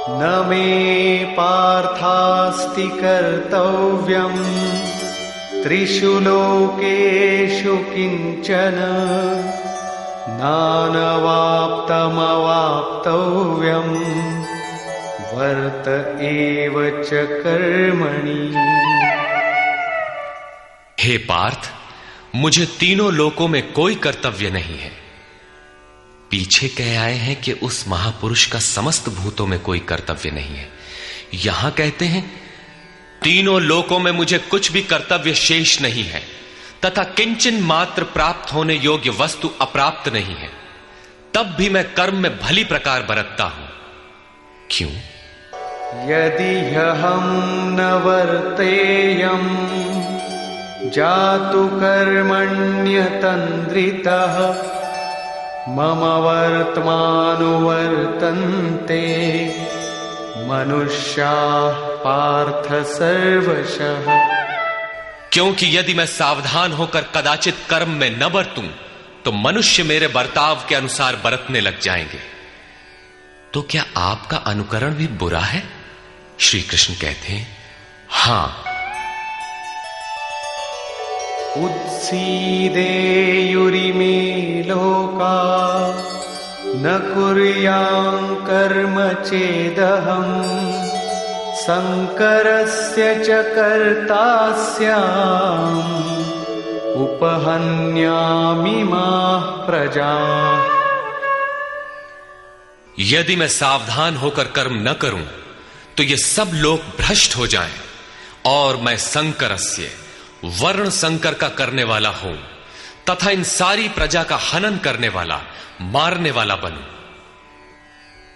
न मे पार्थास्ति कर्तव्यम् त्रिषु लोकेषु किंचन नानवाप्तमवाप्तव्यम् वर्त एव च कर्मणि। हे पार्थ, मुझे तीनों लोकों में कोई कर्तव्य नहीं है। पीछे कह आए हैं कि उस महापुरुष का समस्त भूतों में कोई कर्तव्य नहीं है। यहां कहते हैं तीनों लोकों में मुझे कुछ भी कर्तव्य शेष नहीं है, तथा किंचन मात्र प्राप्त होने योग्य वस्तु अप्राप्त नहीं है। तब भी मैं कर्म में भली प्रकार बरतता हूं। क्यों? यदि ह्यहं न वर्तेयम् जातु कर्मण्यतन्द्रितः मम वर्त्मानुवर्तन्ते मनुष्याः पार्थ सर्वशः। क्योंकि यदि मैं सावधान होकर कदाचित कर्म में न बरतूं तो मनुष्य मेरे बर्ताव के अनुसार बरतने लग जाएंगे। तो क्या आपका अनुकरण भी बुरा है? श्री कृष्ण कहते हैं हां। उत्सीदेयुरिमे लोका न कुर्यां कर्म चेदहम् संकरस्य च कर्ता स्याम् उपहन्यामिमाः प्रजाः। यदि मैं सावधान होकर कर्म न करूं तो ये सब लोग भ्रष्ट हो जाएं और मैं संकरस्य वर्ण संकर का करने वाला हूं तथा इन सारी प्रजा का हनन करने वाला, मारने वाला बनूं।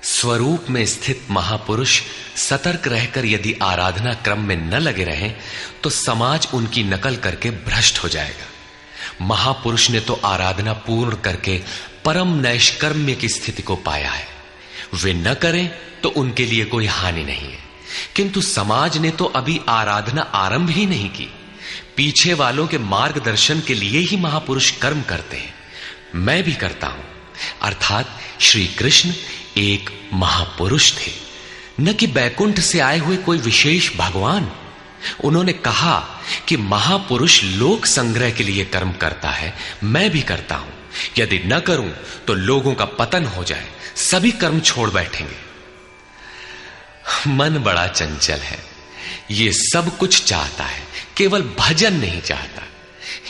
स्वरूप में स्थित महापुरुष सतर्क रहकर यदि आराधना क्रम में न लगे रहें तो समाज उनकी नकल करके भ्रष्ट हो जाएगा। महापुरुष ने तो आराधना पूर्ण करके परम नैष्कर्म्य की स्थिति को पाया है। वे न करें तो उनके लिए कोई हानि नहीं है। किंतु समाज ने तो अभी आराधना आरंभ ही नहीं की। पीछे वालों के मार्गदर्शन के लिए ही महापुरुष कर्म करते हैं। मैं भी करता हूं। अर्थात श्री कृष्ण एक महापुरुष थे, न कि बैकुंठ से आए हुए कोई विशेष भगवान। उन्होंने कहा कि महापुरुष लोक संग्रह के लिए कर्म करता है, मैं भी करता हूं। यदि न करूं तो लोगों का पतन हो जाए, सभी कर्म छोड़ बैठेंगे। मन बड़ा चंचल है, ये सब कुछ चाहता है, केवल भजन नहीं चाहता।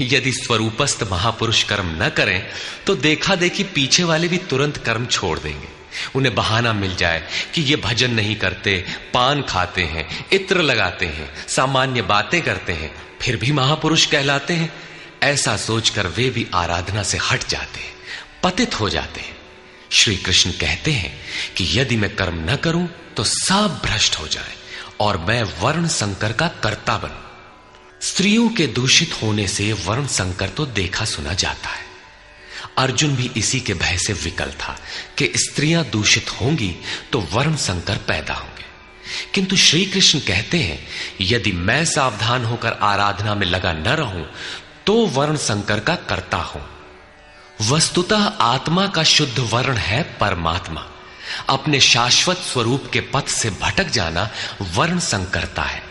यदि स्वरूपस्थ महापुरुष कर्म न करें तो देखा देखी पीछे वाले भी तुरंत कर्म छोड़ देंगे। उन्हें बहाना मिल जाए कि ये भजन नहीं करते, पान खाते हैं, इत्र लगाते हैं, सामान्य बातें करते हैं, फिर भी महापुरुष कहलाते हैं। ऐसा सोचकर वे भी आराधना से हट जाते हैं, पतित हो जाते हैं। श्री कृष्ण कहते हैं कि यदि मैं कर्म न करूं तो सब भ्रष्ट हो जाए और मैं वर्ण संकर का कर्ता बनूं। स्त्रियों के दूषित होने से वर्ण संकर तो देखा सुना जाता है। अर्जुन भी इसी के भय से विकल था कि स्त्रियां दूषित होंगी तो वर्ण संकर पैदा होंगे। किंतु श्री कृष्ण कहते हैं यदि मैं सावधान होकर आराधना में लगा न रहूं तो वर्ण संकर का कर्ता हूं। वस्तुतः आत्मा का शुद्ध वर्ण है परमात्मा। अपने शाश्वत स्वरूप के पथ से भटक जाना वर्ण संकरता है।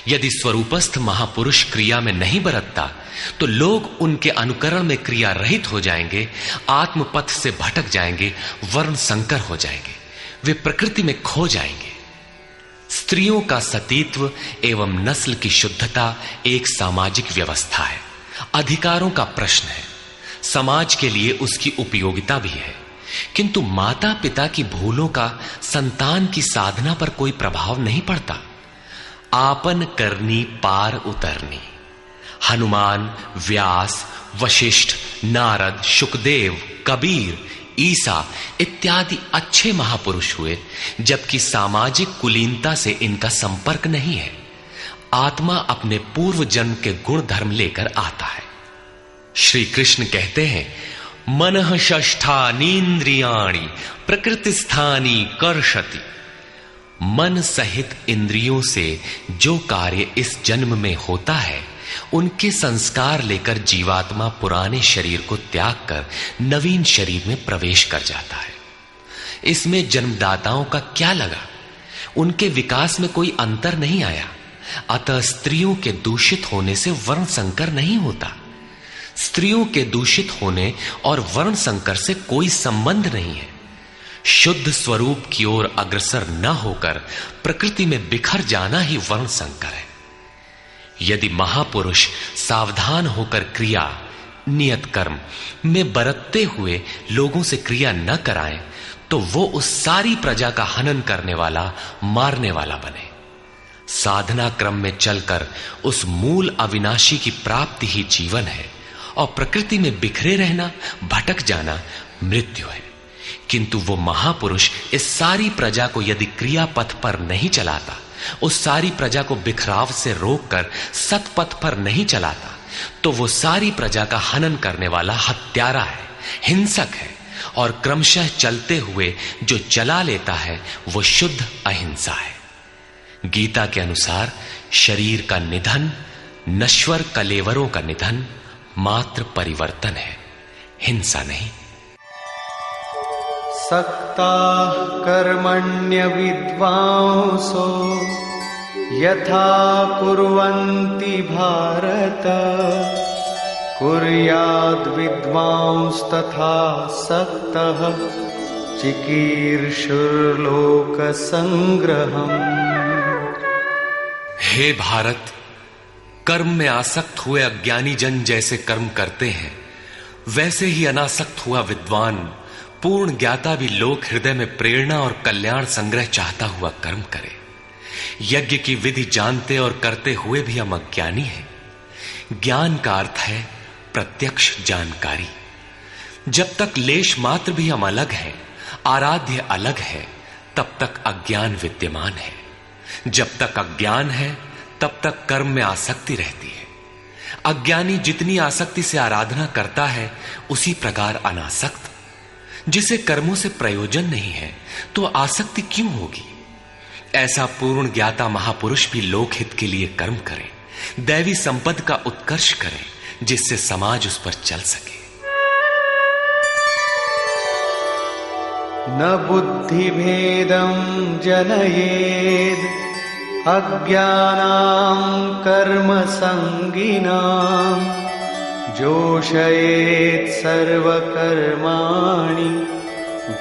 यदि स्वरूपस्थ महापुरुष क्रिया में नहीं बरतता तो लोग उनके अनुकरण में क्रिया रहित हो जाएंगे, आत्म पथ से भटक जाएंगे, वर्ण संकर हो जाएंगे, वे प्रकृति में खो जाएंगे। स्त्रियों का सतीत्व एवं नस्ल की शुद्धता एक सामाजिक व्यवस्था है, अधिकारों का प्रश्न है, समाज के लिए उसकी उपयोगिता भी है। किंतु माता पिता की भूलों का संतान की साधना पर कोई प्रभाव नहीं पड़ता। आपन करनी पार उतरनी। हनुमान, व्यास, वशिष्ठ, नारद, शुकदेव, कबीर, ईसा इत्यादि अच्छे महापुरुष हुए, जबकि सामाजिक कुलीनता से इनका संपर्क नहीं है। आत्मा अपने पूर्व जन्म के गुण धर्म लेकर आता है। श्री कृष्ण कहते हैं मनः षष्ठानीन्द्रियाणि प्रकृतिस्थानी कर्षति। मन सहित इंद्रियों से जो कार्य इस जन्म में होता है उनके संस्कार लेकर जीवात्मा पुराने शरीर को त्याग कर नवीन शरीर में प्रवेश कर जाता है। इसमें जन्मदाताओं का क्या लगा? उनके विकास में कोई अंतर नहीं आया। अतः स्त्रियों के दूषित होने से वर्ण संकर नहीं होता। स्त्रियों के दूषित होने और वर्ण संकर से कोई संबंध नहीं है। शुद्ध स्वरूप की ओर अग्रसर न होकर प्रकृति में बिखर जाना ही वर्ण संकर है। यदि महापुरुष सावधान होकर क्रिया, नियत कर्म में बरतते हुए लोगों से क्रिया न कराएं तो वो उस सारी प्रजा का हनन करने वाला, मारने वाला बने। साधना क्रम में चलकर उस मूल अविनाशी की प्राप्ति ही जीवन है और प्रकृति में बिखरे रहना, भटक जाना मृत्यु है। किंतु वो महापुरुष इस सारी प्रजा को यदि क्रिया पथ पर नहीं चलाता, उस सारी प्रजा को बिखराव से रोककर सतपथ पर नहीं चलाता, तो वो सारी प्रजा का हनन करने वाला हत्यारा है, हिंसक है। और क्रमशः चलते हुए जो चला लेता है वो शुद्ध अहिंसा है। गीता के अनुसार शरीर का निधन, नश्वर कलेवरों का निधन मात्र परिवर्तन है, हिंसा नहीं। सक्ता कर्मण्य विद्वांसो यथा कुर्वन्ति भारत कुर्याद् विद्वांस तथा सक्तः चिकीर्षुर्लोक संग्रहम्। हे भारत, कर्म में आसक्त हुए अज्ञानी जन जैसे कर्म करते हैं, वैसे ही अनासक्त हुआ विद्वान पूर्ण ज्ञाता भी लोक हृदय में प्रेरणा और कल्याण संग्रह चाहता हुआ कर्म करे। यज्ञ की विधि जानते और करते हुए भी हम अज्ञानी हैं। ज्ञान का अर्थ है प्रत्यक्ष जानकारी। जब तक लेश मात्र भी हम अलग हैं, आराध्य अलग है, तब तक अज्ञान विद्यमान है। जब तक अज्ञान है तब तक कर्म में आसक्ति रहती है। अज्ञानी जितनी आसक्ति से आराधना करता है उसी प्रकार अनासक्त। जिसे कर्मों से प्रयोजन नहीं है तो आसक्ति क्यों होगी? ऐसा पूर्ण ज्ञाता महापुरुष भी लोकहित के लिए कर्म करे, दैवी संपद का उत्कर्ष करे, जिससे समाज उस पर चल सके। न बुद्धिभेदं जनयेद् अज्ञानां कर्मसंगिनां जोषयेत् सर्वकर्माणि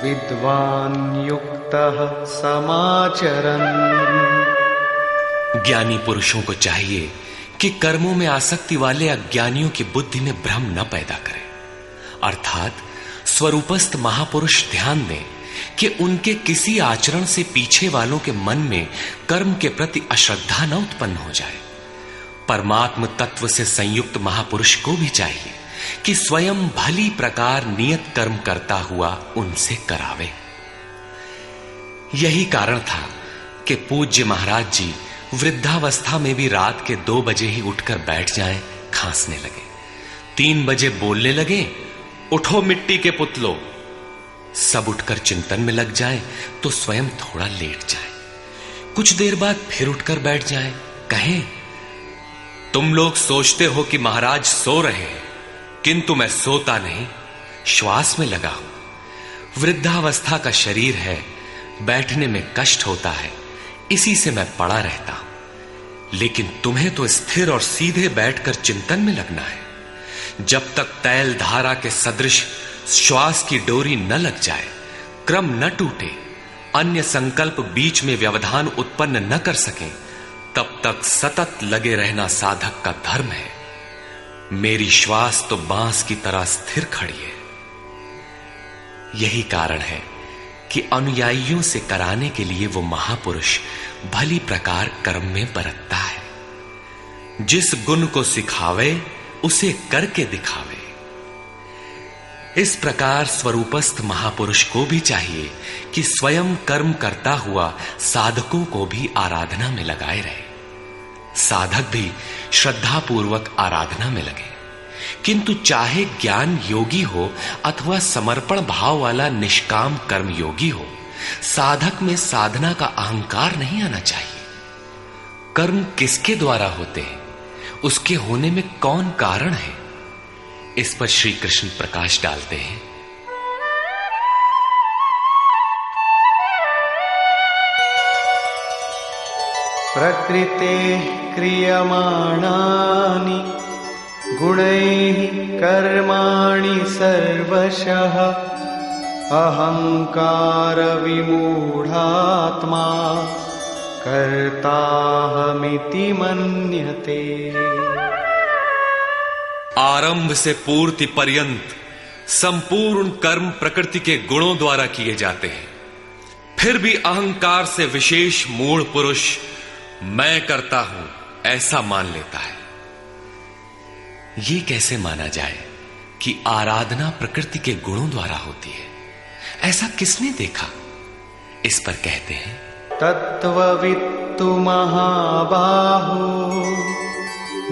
विद्वान् युक्तः समाचरन्। ज्ञानी पुरुषों को चाहिए कि कर्मों में आसक्ति वाले अज्ञानियों की बुद्धि में भ्रम न पैदा करें, अर्थात स्वरूपस्थ महापुरुष ध्यान दें कि उनके किसी आचरण से पीछे वालों के मन में कर्म के प्रति अश्रद्धा न उत्पन्न हो जाए। परमात्म तत्व से संयुक्त महापुरुष को भी चाहिए कि स्वयं भली प्रकार नियत कर्म करता हुआ उनसे करावे। यही कारण था कि पूज्य महाराज जी वृद्धावस्था में भी रात के 2 बजे ही उठकर बैठ जाएं, खांसने लगे। 3 बजे बोलने लगे, उठो मिट्टी के पुतलो। सब उठकर चिंतन में लग जाएं तो स्वयं थोड़ा लेट जाएं। कुछ देर बाद फिर उठकर बैठ जाएं, कहें, तुम लोग सोचते हो कि महाराज सो रहे हैं, किंतु मैं सोता नहीं, श्वास में लगा हूं। वृद्धावस्था का शरीर है, बैठने में कष्ट होता है, इसी से मैं पड़ा रहता हूं। लेकिन तुम्हें तो स्थिर और सीधे बैठकर चिंतन में लगना है। जब तक तैल धारा के सदृश श्वास की डोरी न लग जाए, क्रम न टूटे, अन्य संकल्प बीच में व्यवधान उत्पन्न न कर सकें, तब तक सतत लगे रहना साधक का धर्म है। मेरी श्वास तो बांस की तरह स्थिर खड़ी है। यही कारण है कि अनुयायियों से कराने के लिए वो महापुरुष भली प्रकार कर्म में बरतता है। जिस गुण को सिखावे उसे करके दिखावे। इस प्रकार स्वरूपस्थ महापुरुष को भी चाहिए कि स्वयं कर्म करता हुआ साधकों को भी आराधना में लगाए रहे। साधक भी श्रद्धापूर्वक आराधना में लगे, किंतु चाहे ज्ञान योगी हो अथवा समर्पण भाव वाला निष्काम कर्म योगी हो, साधक में साधना का अहंकार नहीं आना चाहिए। कर्म किसके द्वारा होते हैं, उसके होने में कौन कारण है, इस पर श्री कृष्ण प्रकाश डालते हैं। प्रकृते क्रियमाणानि गुणैः कर्माणि सर्वशः अहंकार विमूढ़ात्मा कर्ताहमिति मन्यते। आरंभ से पूर्ति पर्यंत संपूर्ण कर्म प्रकृति के गुणों द्वारा किए जाते हैं। फिर भी अहंकार से विशेष मूढ़ पुरुष मैं करता हूं ऐसा मान लेता है। यह कैसे माना जाए कि आराधना प्रकृति के गुणों द्वारा होती है? ऐसा किसने देखा? इस पर कहते हैं, तत्त्ववित्तु महाबाहो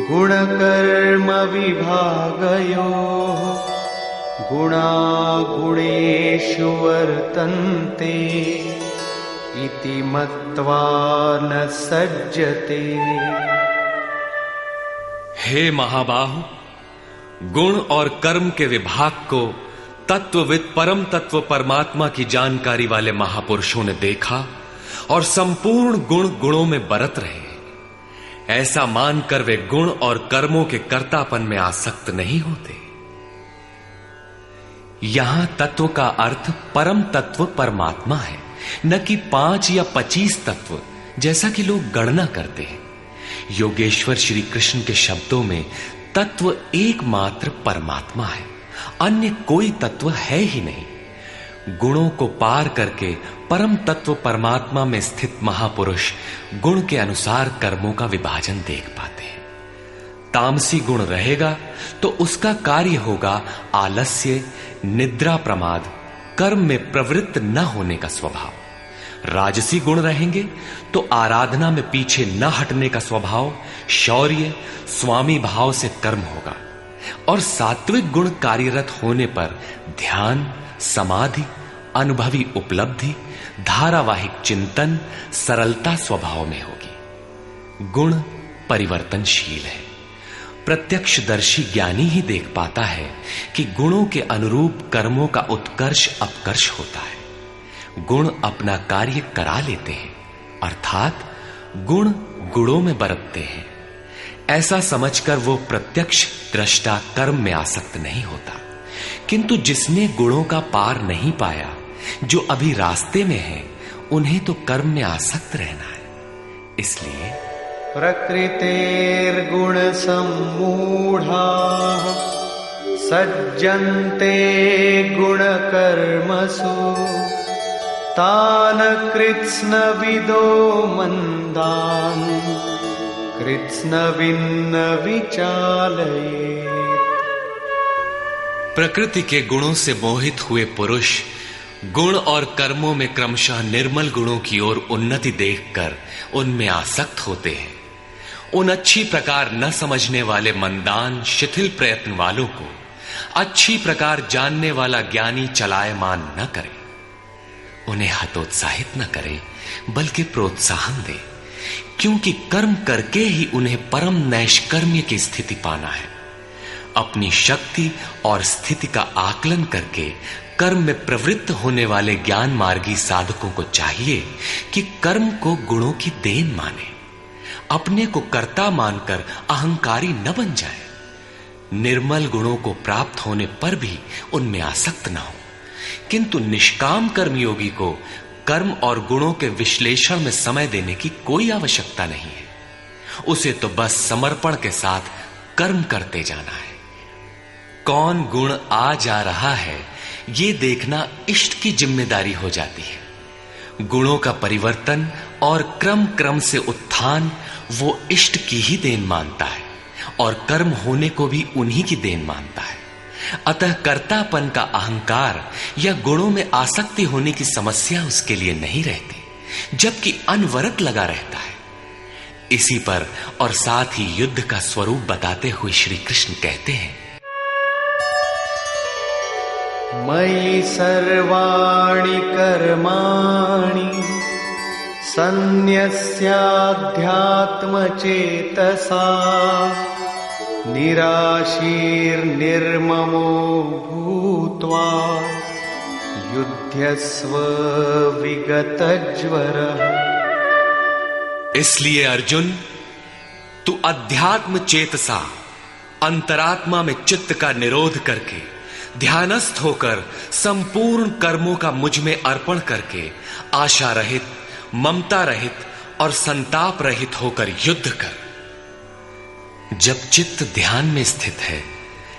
गुणकर्म विभागयोः गुणागुणेषु वर्तन्ते इति मत्वा न सज्जते। हे महाबाहु, गुण और कर्म के विभाग को तत्वविद परम तत्व परमात्मा की जानकारी वाले महापुरुषों ने देखा और संपूर्ण गुण गुणों में बरत रहे हैं। ऐसा मानकर वे गुण और कर्मों के कर्तापन में आसक्त नहीं होते। यहां तत्व का अर्थ परम तत्व परमात्मा है, न कि 5 या 25 तत्व जैसा कि लोग गणना करते हैं। योगेश्वर श्री कृष्ण के शब्दों में तत्व एकमात्र परमात्मा है, अन्य कोई तत्व है ही नहीं। गुणों को पार करके परम तत्व परमात्मा में स्थित महापुरुष गुण के अनुसार कर्मों का विभाजन देख पाते हैं। तामसी गुण रहेगा तो उसका कार्य होगा आलस्य, निद्रा, प्रमाद, कर्म में प्रवृत्त न होने का स्वभाव। राजसी गुण रहेंगे तो आराधना में पीछे न हटने का स्वभाव, शौर्य, स्वामी भाव से कर्म होगा। और सात्विक गुण कार्यरत होने पर ध्यान, समाधि, अनुभवी उपलब्धि, धारावाहिक चिंतन, सरलता स्वभाव में होगी। गुण परिवर्तनशील है। प्रत्यक्षदर्शी ज्ञानी ही देख पाता है कि गुणों के अनुरूप कर्मों का उत्कर्ष अपकर्ष होता है। गुण अपना कार्य करा लेते हैं, अर्थात गुण गुणों में बरतते हैं। ऐसा समझकर वो प्रत्यक्ष दृष्टा कर्म में आसक्त नहीं होता। किंतु जिसने गुणों का पार नहीं पाया, जो अभी रास्ते में है, उन्हें तो कर्म में आसक्त रहना है। इसलिए प्रकृतेर्गुण सम्मूढ़ाः सज्जन्ते गुण कर्मसु तान् कृत्स्नविदो मंदान् कृत्स्नविन्न विचालयेत्। प्रकृति के गुणों से मोहित हुए पुरुष गुण और कर्मों में क्रमशः निर्मल गुणों की ओर उन्नति देखकर उनमें आसक्त होते हैं। उन अच्छी प्रकार न समझने वाले मंदान शिथिल प्रयत्न वालों को अच्छी प्रकार जानने वाला ज्ञानी चलायमान न करे। उन्हें हतोत्साहित न करे, बल्कि प्रोत्साहन दे, क्योंकि कर्म करके ही उन्हें परम नैष्कर्म्य की स्थिति पाना है। अपनी शक्ति और स्थिति का आकलन करके कर्म में प्रवृत्त होने वाले ज्ञान मार्गी साधकों को चाहिए कि कर्म को गुणों की देन माने, अपने को कर्ता मानकर अहंकारी न बन जाए। निर्मल गुणों को प्राप्त होने पर भी उनमें आसक्त न हो। किंतु निष्काम कर्मयोगी को कर्म और गुणों के विश्लेषण में समय देने की कोई आवश्यकता नहीं है। उसे तो बस समर्पण के साथ कर्म करते जाना है। कौन गुण आ जा रहा है, ये देखना इष्ट की जिम्मेदारी हो जाती है। गुणों का परिवर्तन और क्रम क्रम से उत्थान वो इष्ट की ही देन मानता है और कर्म होने को भी उन्हीं की देन मानता है। अतः कर्तापन का अहंकार या गुणों में आसक्ति होने की समस्या उसके लिए नहीं रहती, जबकि अनवरत लगा रहता है। इसी पर और साथ ही युद्ध का स्वरूप बताते हुए श्री कृष्ण कहते हैं, मयि सर्वाणि कर्माणि सन्न्यस्याध्यात्मचेतसा निराशीर्निर्ममो भूत्वा युध्यस्व विगतज्वरः। इसलिए अर्जुन, तू अध्यात्म चेतसा अंतरात्मा में चित्त का निरोध करके ध्यानस्थ होकर संपूर्ण कर्मों का मुझ में अर्पण करके आशा रहित, ममता रहित और संताप रहित होकर युद्ध कर। जब चित्त ध्यान में स्थित है,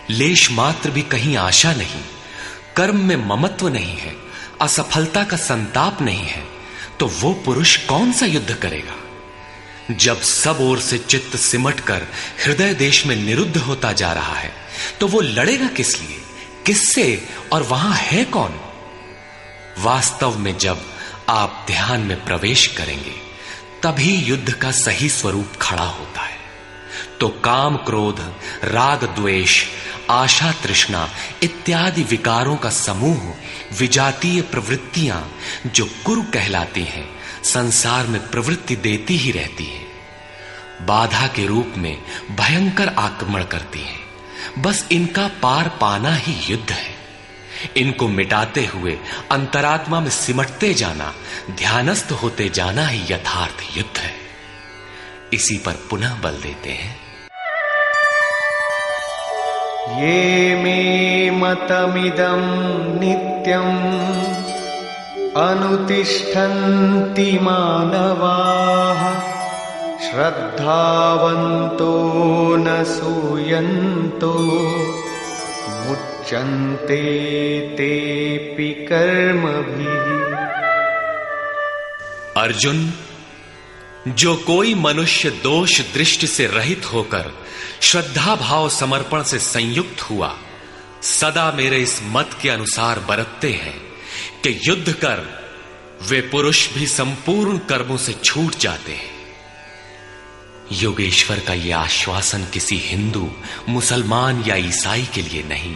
लेश मात्र भी कहीं आशा नहीं, कर्म में ममत्व नहीं है, असफलता का संताप नहीं है, तो वो पुरुष कौन सा युद्ध करेगा? जब सब ओर से चित्त सिमटकर हृदय देश में निरुद्ध होता जा रहा है, तो वो लड़ेगा किस लिए, किससे, और वहां है कौन? वास्तव में जब आप ध्यान में प्रवेश करेंगे, तभी युद्ध का सही स्वरूप खड़ा होता है। तो काम क्रोध, राग द्वेष, आशा तृष्णा इत्यादि विकारों का समूह, विजातीय प्रवृत्तियां जो कुरु कहलाती हैं, संसार में प्रवृत्ति देती ही रहती हैं। बाधा के रूप में भयंकर आक्रमण करती हैं। बस इनका पार पाना ही युद्ध है। इनको मिटाते हुए अंतरात्मा में सिमटते जाना, ध्यानस्थ होते जाना ही यथार्थ युद्ध है। इसी पर पुनः बल देते हैं, ये मे मतमिदं नित्यम् अनुतिष्ठन्ति मानवाः श्रद्धावन्तो न सूयन्तो मुच्यन्ते तेऽपि कर्मभिः। अर्जुन, जो कोई मनुष्य दोष दृष्टि से रहित होकर श्रद्धा भाव समर्पण से संयुक्त हुआ, सदा मेरे इस मत के अनुसार बरतते हैं कि युद्ध कर, वे पुरुष भी संपूर्ण कर्मों से छूट जाते हैं। योगेश्वर का यह आश्वासन किसी हिंदू, मुसलमान या ईसाई के लिए नहीं,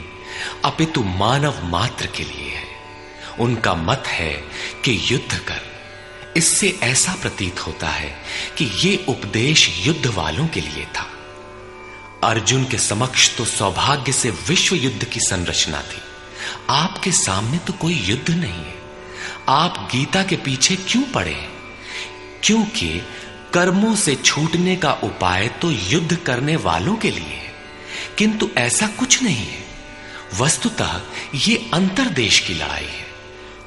अपितु मानव मात्र के लिए है। उनका मत है कि युद्ध कर। इससे ऐसा प्रतीत होता है कि ये उपदेश युद्ध वालों के लिए था। अर्जुन के समक्ष तो सौभाग्य से विश्व युद्ध की संरचना थी। आपके सामने तो कोई युद्ध नहीं है। आप गीता के पीछे क्यों पड़े हैं? क्योंकि कर्मों से छूटने का उपाय तो युद्ध करने वालों के लिए है, किंतु ऐसा कुछ नहीं है। वस्तुतः ये अंतर्देश की लड़ाई है।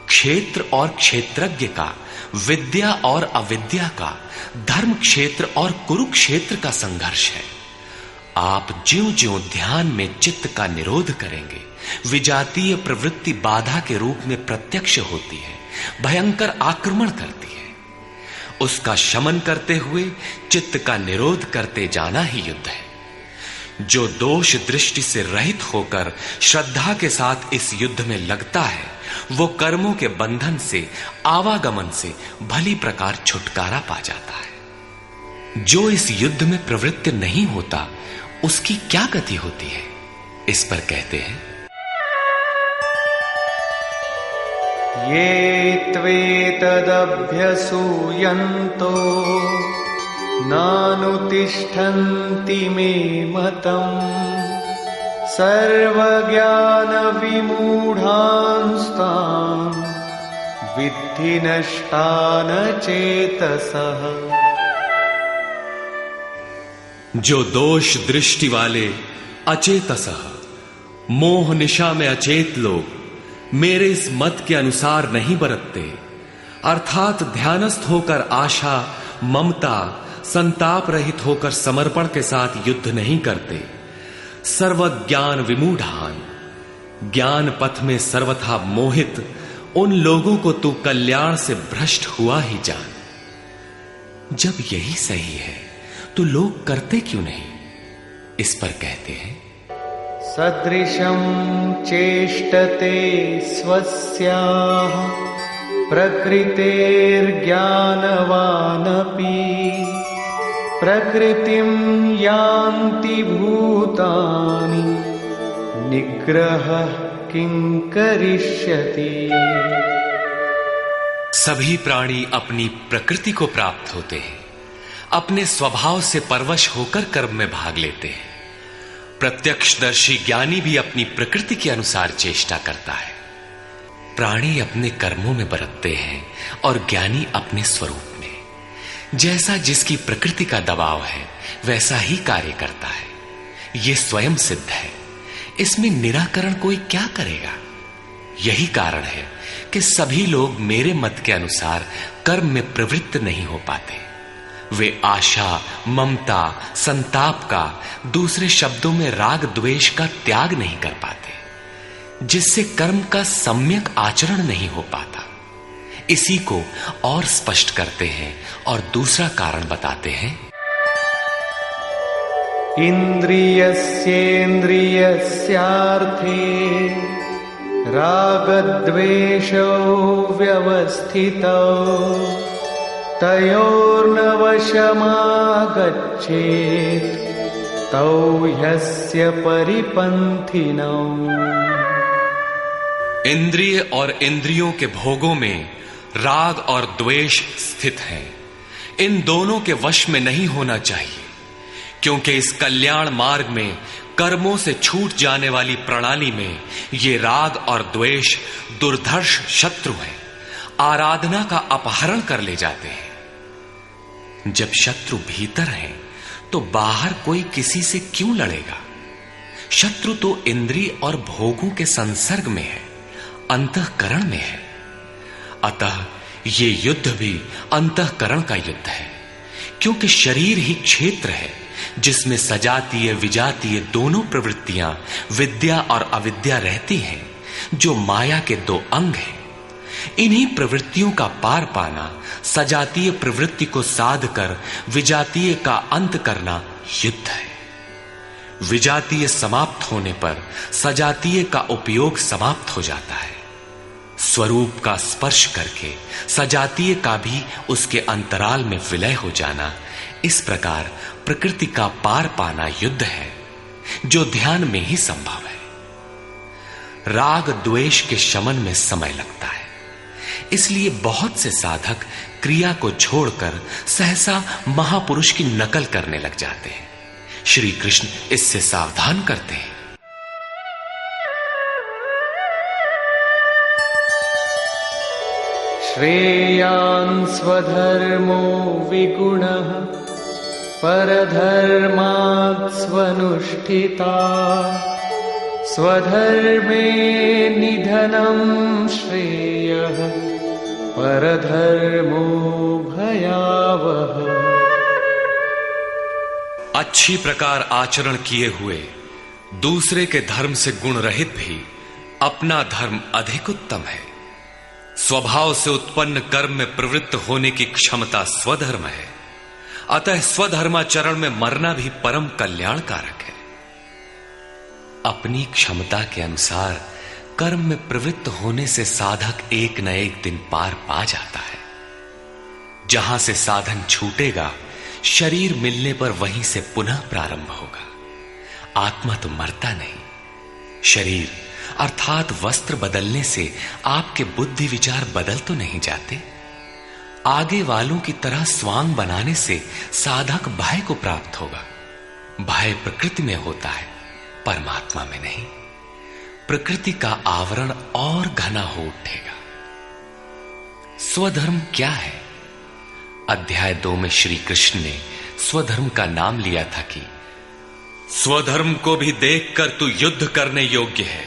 क्षेत्र और क्षेत्रज्ञ का, विद्या और अविद्या का, धर्म क्षेत्र और कुरुक्षेत्र का संघर्ष है। आप ज्यों-ज्यों ध्यान में चित्त का निरोध करेंगे, विजातीय प्रवृत्ति बाधा के रूप में प्रत्यक्ष होती है, भयंकर आक्रमण करती है। उसका शमन करते हुए चित्त का निरोध करते जाना ही युद्ध है। जो दोष दृष्टि से रहित होकर श्रद्धा के साथ इस युद्ध में लगता है, वो कर्मों के बंधन से, आवागमन से भली प्रकार छुटकारा पा जाता है। जो इस युद्ध में प्रवृत्त नहीं होता, उसकी क्या गति होती है? इस पर कहते हैं, ये त्वेतदभ्यसूयन्तो नानुतिष्ठन्ति मे मतम् सर्वज्ञानविमूढांस्तान् विद्धि नष्टान चेतसः। जो दोष दृष्टि वाले अचेतसः, मोह निशा में अचेत लोग मेरे इस मत के अनुसार नहीं बरतते, अर्थात ध्यानस्थ होकर आशा, ममता, संताप रहित होकर समर्पण के साथ युद्ध नहीं करते। सर्वज्ञान विमूढ़ान, ज्ञान पथ में सर्वथा मोहित उन लोगों को तू कल्याण से भ्रष्ट हुआ ही जान। जब यही सही है तो लोग करते क्यों नहीं? इस पर कहते हैं, सदृशं चेष्टते स्वस्याः प्रकृतेर्ज्ञानवानपि प्रकृतिं यान्ति भूतानि निग्रहः किं करिष्यति। सभी प्राणी अपनी प्रकृति को प्राप्त होते हैं, अपने स्वभाव से परवश होकर कर्म में भाग लेते हैं। प्रत्यक्षदर्शी ज्ञानी भी अपनी प्रकृति के अनुसार चेष्टा करता है। प्राणी अपने कर्मों में बरतते हैं और ज्ञानी अपने स्वरूप में। जैसा जिसकी प्रकृति का दबाव है, वैसा ही कार्य करता है। यह स्वयं सिद्ध है। इसमें निराकरण कोई क्या करेगा? यही कारण है कि सभी लोग मेरे मत के अनुसार कर्म में प्रवृत्त नहीं हो पाते। वे आशा, ममता, संताप का, दूसरे शब्दों में राग द्वेष का त्याग नहीं कर पाते, जिससे कर्म का सम्यक आचरण नहीं हो पाता। इसी को और स्पष्ट करते हैं और दूसरा कारण बताते हैं, इंद्रियस्येन्द्रियस्यार्थे रागद्वेषौ व्यवस्थितौ तयोर्न वशमागच्छेत् तौ ह्यस्य परिपन्थिनौ। इंद्रिय और इंद्रियों के भोगों में राग और द्वेष स्थित हैं। इन दोनों के वश में नहीं होना चाहिए, क्योंकि इस कल्याण मार्ग में कर्मों से छूट जाने वाली प्रणाली में ये राग और द्वेष दुर्धर्ष शत्रु हैं, आराधना का अपहरण कर ले जाते हैं। जब शत्रु भीतर है तो बाहर कोई किसी से क्यों लड़ेगा? शत्रु तो इंद्रिय और भोगों के संसर्ग में है, अंतःकरण में है। अतः ये युद्ध भी अंतःकरण का युद्ध है, क्योंकि शरीर ही क्षेत्र है जिसमें सजातीय विजातीय दोनों प्रवृत्तियां, विद्या और अविद्या रहती हैं, जो माया के दो अंग हैं। इन्हीं प्रवृत्तियों का पार पाना, सजातीय प्रवृत्ति को साध कर विजातीय का अंत करना युद्ध है। विजातीय समाप्त होने पर सजातीय का उपयोग समाप्त हो जाता है। स्वरूप का स्पर्श करके सजातीय का भी उसके अंतराल में विलय हो जाना, इस प्रकार प्रकृति का पार पाना युद्ध है, जो ध्यान में ही संभव है। राग द्वेष के शमन में समय लगता है। इसलिए बहुत से साधक क्रिया को छोड़कर सहसा महापुरुष की नकल करने लग जाते हैं। श्री कृष्ण इससे सावधान करते हैं। श्रेयान् स्वधर्मो विगुणः परधर्मात् स्वनुष्ठिता स्वधर्मे निधनं श्रेयः परधर्मो भयावह। अच्छी प्रकार आचरण किए हुए दूसरे के धर्म से गुण रहित भी अपना धर्म अधिक उत्तम है। स्वभाव से उत्पन्न कर्म में प्रवृत्त होने की क्षमता स्वधर्म है, अतः स्वधर्माचरण में मरना भी परम कल्याणकारक है। अपनी क्षमता के अनुसार कर्म में प्रवृत्त होने से साधक एक न एक दिन पार पा जाता है। जहां से साधन छूटेगा, शरीर मिलने पर वहीं से पुनः प्रारंभ होगा। आत्मा तो मरता नहीं। शरीर अर्थात वस्त्र बदलने से आपके बुद्धि विचार बदल तो नहीं जाते। आगे वालों की तरह स्वांग बनाने से साधक भय को प्राप्त होगा। भय प्रकृति में होता है, परमात्मा में नहीं। प्रकृति का आवरण और घना हो उठेगा। स्वधर्म क्या है? अध्याय 2 में श्री कृष्ण ने स्वधर्म का नाम लिया था कि स्वधर्म को भी देखकर तू युद्ध करने योग्य है।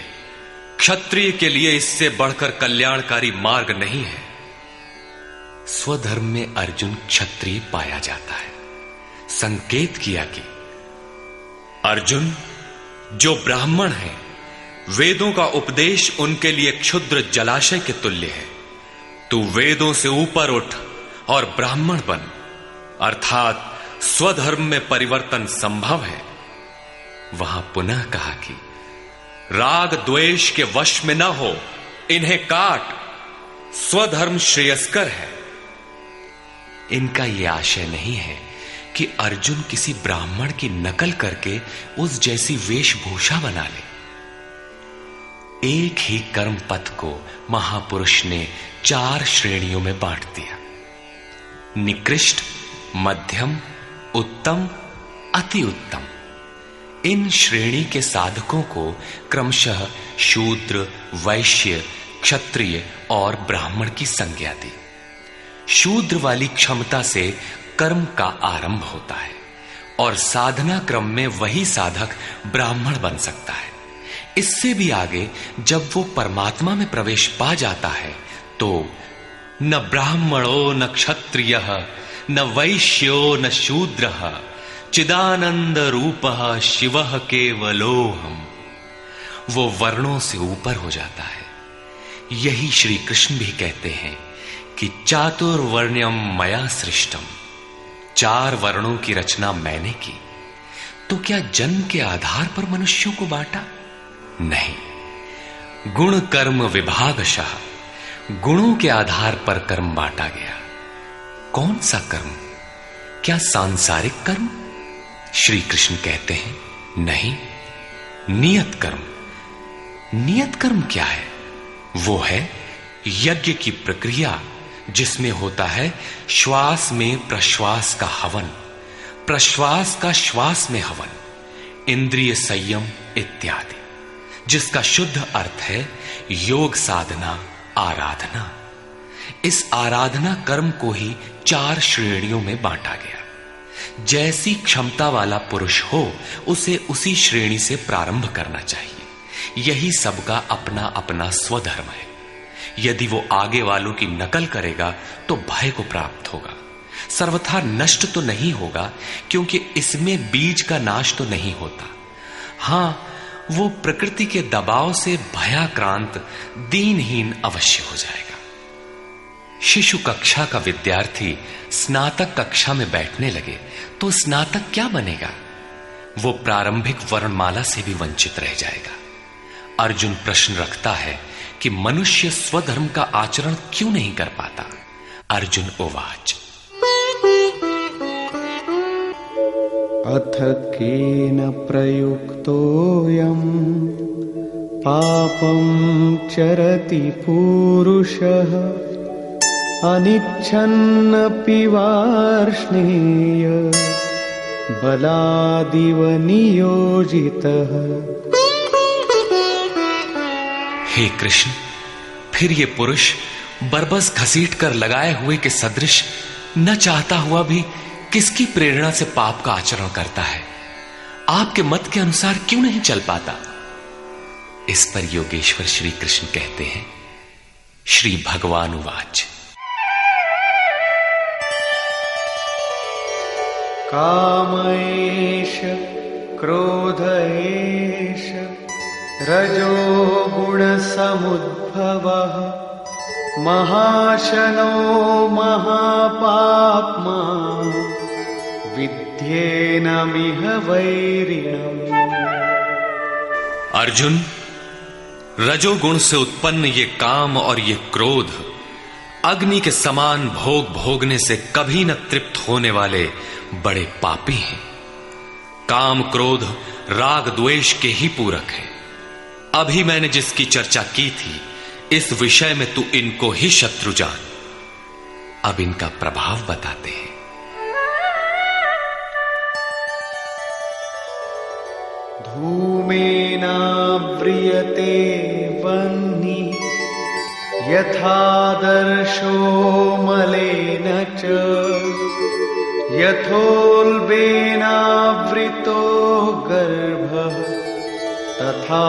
क्षत्रिय के लिए इससे बढ़कर कल्याणकारी मार्ग नहीं है। स्वधर्म में अर्जुन क्षत्रिय पाया जाता है। संकेत किया कि अर्जुन, जो ब्राह्मण है, वेदों का उपदेश उनके लिए क्षुद्र जलाशय के तुल्य है। तू वेदों से ऊपर उठ और ब्राह्मण बन, अर्थात स्वधर्म में परिवर्तन संभव है। वहां पुनः कहा कि राग द्वेष के वश में न हो, इन्हें काट, स्वधर्म श्रेयस्कर है। इनका यह आशय नहीं है कि अर्जुन किसी ब्राह्मण की नकल करके उस जैसी वेशभूषा बना ले। एक ही कर्म पथ को महापुरुष ने 4 श्रेणियों में बांट दिया: निकृष्ट, मध्यम, उत्तम, अति उत्तम। इन श्रेणी के साधकों को क्रमशः शूद्र, वैश्य, क्षत्रिय और ब्राह्मण की संज्ञा दी। शूद्र वाली क्षमता से कर्म का आरंभ होता है और साधना क्रम में वही साधक ब्राह्मण बन सकता है। इससे भी आगे जब वो परमात्मा में प्रवेश पा जाता है तो न ब्राह्मणो न क्षत्रियः न वैश्यो न शूद्रः चिदानंद रूपः शिवः केवलोहम्। वो वर्णों से ऊपर हो जाता है। यही श्री कृष्ण भी कहते हैं कि चातुर्वर्ण्यम मया सृष्टम। 4 वर्णों की रचना मैंने की। तो क्या जन्म के आधार पर मनुष्यों को बांटा? नहीं, गुण कर्म विभागशः, गुणों के आधार पर कर्म बांटा गया। कौन सा कर्म? क्या सांसारिक कर्म? श्री कृष्ण कहते हैं नहीं, नियत कर्म। नियत कर्म क्या है? वो है यज्ञ की प्रक्रिया, जिसमें होता है श्वास में प्रश्वास का हवन, प्रश्वास का श्वास में हवन, इंद्रिय संयम इत्यादि, जिसका शुद्ध अर्थ है योग साधना, आराधना। इस आराधना कर्म को ही 4 श्रेणियों में बांटा गया। जैसी क्षमता वाला पुरुष हो, उसे उसी श्रेणी से प्रारंभ करना चाहिए। यही सबका अपना अपना स्वधर्म है। यदि वो आगे वालों की नकल करेगा तो भय को प्राप्त होगा। सर्वथा नष्ट तो नहीं होगा, क्योंकि इसमें बीज का नाश तो नहीं होता। हां, वो प्रकृति के दबाव से भयाक्रांत, दीनहीन अवश्य हो जाएगा। शिशु कक्षा का विद्यार्थी स्नातक कक्षा में बैठने लगे तो स्नातक क्या बनेगा? वो प्रारंभिक वर्णमाला से भी वंचित रह जाएगा। अर्जुन प्रश्न रखता है कि मनुष्य स्वधर्म का आचरण क्यों नहीं कर पाता? अर्जुन उवाच अथ केन प्रयुक्तोऽयं पापं चरति पूरुषः अनिच्छन्नपि वार्ष्णेय बलादिव नियोजितः। हे कृष्ण, फिर ये पुरुष बरबस घसीट कर लगाए हुए के सदृश न चाहता हुआ भी किसकी प्रेरणा से पाप का आचरण करता है? आपके मत के अनुसार क्यों नहीं चल पाता? इस पर योगेश्वर श्री कृष्ण कहते हैं, श्री भगवान उवाच। काम एष क्रोध एष रजो गुण समुद्भवः महाशनो महापाप्मा विद्येनमिह वैरिणम्। अर्जुन, रजोगुण से उत्पन्न ये काम और ये क्रोध अग्नि के समान भोग भोगने से कभी न तृप्त होने वाले बड़े पापी हैं। काम क्रोध राग द्वेष के ही पूरक है। अभी मैंने जिसकी चर्चा की थी, इस विषय में तू इनको ही शत्रु जान। अब इनका प्रभाव बताते हैं। धूमेनाव्रियते वह्निः यथादर्शो मलेन च यथोल्बेनावृतो गर्भः तथा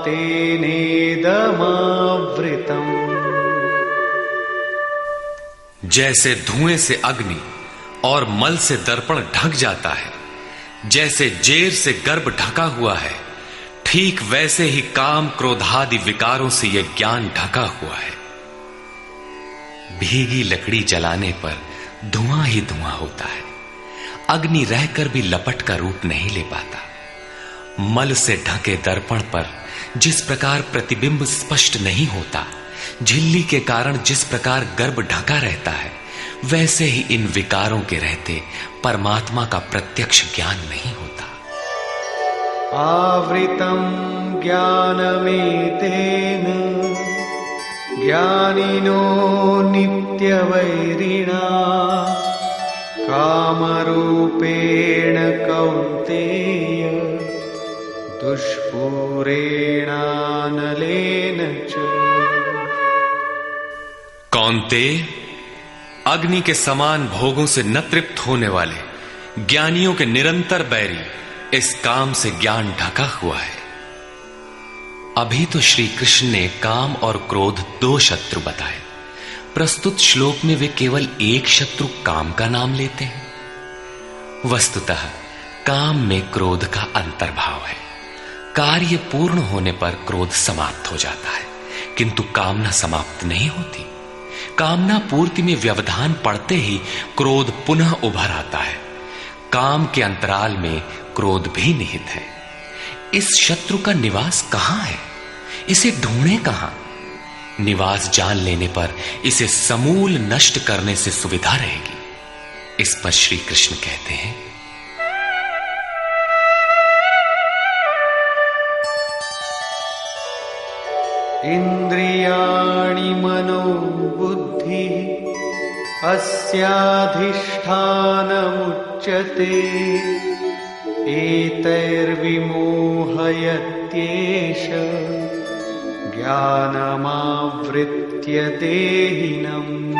तेनेदमावृतम्। जैसे धुएं से अग्नि और मल से दर्पण ढक जाता है, जैसे जेर से गर्भ ढका हुआ है, ठीक वैसे ही काम क्रोधादि विकारों से यह ज्ञान ढका हुआ है। भीगी लकड़ी जलाने पर धुआं ही धुआं होता है। अग्नि रहकर भी लपट का रूप नहीं ले पाता। मल से ढके दर्पण पर जिस प्रकार प्रतिबिंब स्पष्ट नहीं होता, झिल्ली के कारण जिस प्रकार गर्भ ढका रहता है, वैसे ही इन विकारों के रहते परमात्मा का प्रत्यक्ष ज्ञान नहीं होता। आवृतम् ज्ञानमेतेन ज्ञानिनो नित्यवैरिणा कामरूपेण कौन्तेय दुष्पूरेणानलेन च। कौन्तेय, अग्नि के समान भोगों से न तृप्त होने वाले ज्ञानियों के निरंतर बैरी इस काम से ज्ञान ढका हुआ है। अभी तो श्री कृष्ण ने काम और क्रोध दो शत्रु बताए। प्रस्तुत श्लोक में वे केवल एक शत्रु काम का नाम लेते हैं। वस्तुतः काम में क्रोध का अंतर्भाव है। कार्य पूर्ण होने पर क्रोध समाप्त हो जाता है, किंतु कामना समाप्त नहीं होती। कामना पूर्ति में व्यवधान पड़ते ही क्रोध पुनः उभर आता है। काम के अंतराल में क्रोध भी निहित है। इस शत्रु का निवास कहां है? इसे ढूंढे कहां? निवास जान लेने पर इसे समूल नष्ट करने से सुविधा रहेगी। इस पर श्री कृष्ण कहते हैं, इंद्रियाणि मनो बुद्धि अस्याधिष्ठानमुच्यते एतैर्विमोहयत्येष ज्ञानमावृत्य देहिनम्।